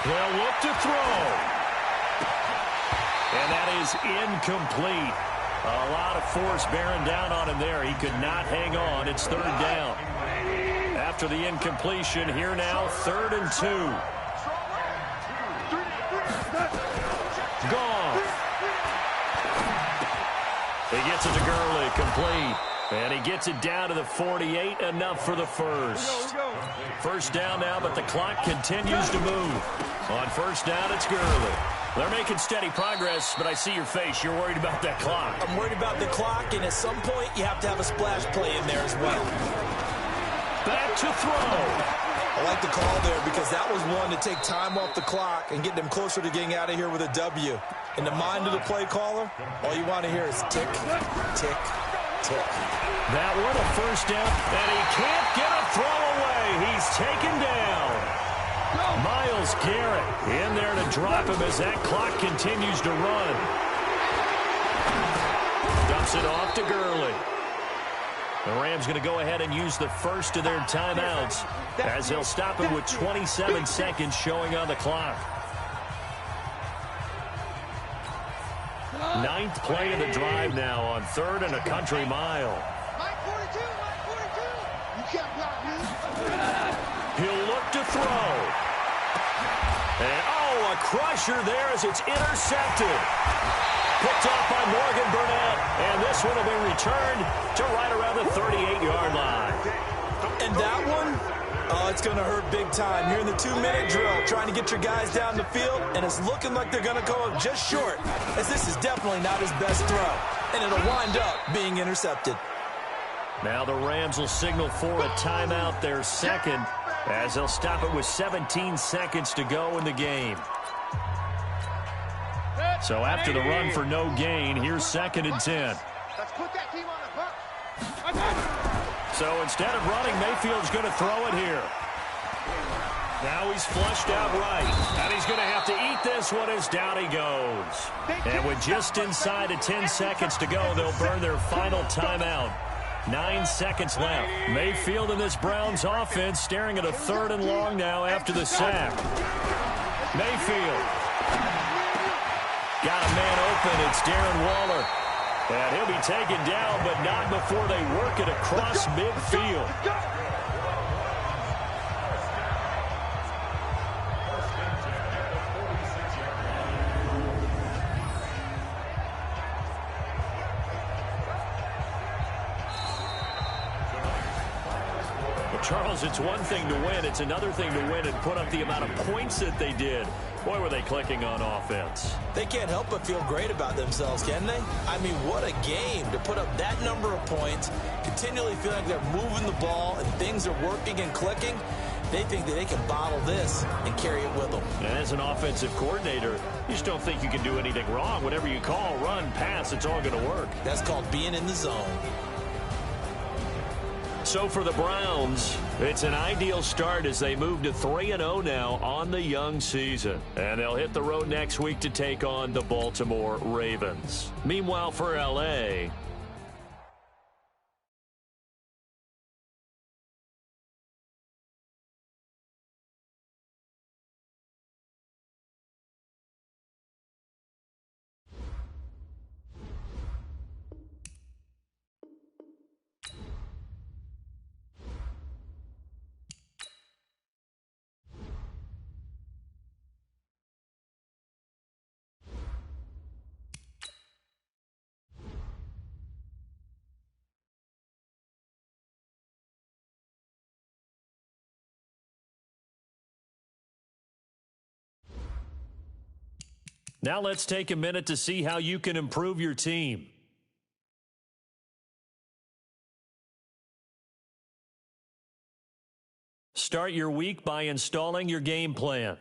Speaker 1: They'll look to throw. And that is incomplete. A lot of force bearing down on him there. He could not hang on. It's 3rd down. After the incompletion, here now, 3rd and 2. Gone. He gets it to Gurley, complete. And he gets it down to the 48, enough for the first. First down now, but the clock continues to move. On first down, it's Gurley. They're making steady progress, but I see your face. You're worried about that clock.
Speaker 2: I'm worried about the clock, and at some point, you have to have a splash play in there as well.
Speaker 1: Back to throw.
Speaker 2: I like the call there because that was one to take time off the clock and get them closer to getting out of here with a W. In the mind of the play caller, all you want to hear is tick, tick, tick.
Speaker 1: That one a first down, and he can't get a throw away. He's taken down. Myles Garrett in there to drop him as that clock continues to run. Dumps it off to Gurley. The Rams going to go ahead and use the first of their timeouts as they'll stop him with 27 seconds showing on the clock. 9th play of the drive now on 3rd and a country mile. He'll look to throw. And, a crusher there as it's intercepted. Picked off by Morgan Burnett. And this one will be returned to right around the 38-yard line.
Speaker 2: And that one, it's going to hurt big time. You're in the 2-minute drill trying to get your guys down the field, and it's looking like they're going to go up just short, as this is definitely not his best throw. And it'll wind up being intercepted.
Speaker 1: Now the Rams will signal for a timeout, their second, as they'll stop it with 17 seconds to go in the game. So after the run for no gain, here's 2nd and 10.
Speaker 3: Let's put that team on the buck.
Speaker 1: So instead of running, Mayfield's going to throw it here. Now he's flushed out right. And he's going to have to eat this one as down he goes. And with just inside of 10 seconds to go, they'll burn their final timeout. 9 seconds left. Mayfield in this Browns offense staring at a 3rd and long now after the sack. Mayfield. Got a man open. It's Darren Waller. And he'll be taken down, but not before they work it across midfield. Charles, it's one thing to win. It's another thing to win and put up the amount of points that they did. Boy, were they clicking on offense.
Speaker 2: They can't help but feel great about themselves, can they? I mean, what a game to put up that number of points, continually feeling like they're moving the ball and things are working and clicking. They think that they can bottle this and carry it with them.
Speaker 1: And as an offensive coordinator, you just don't think you can do anything wrong. Whatever you call, run, pass, it's all going to work.
Speaker 2: That's called being in the zone.
Speaker 1: So for the Browns, it's an ideal start as they move to 3-0 now on the young season. And they'll hit the road next week to take on the Baltimore Ravens. Meanwhile, for L.A., now let's take a minute to see how you can improve your team. Start your week by installing your game plan.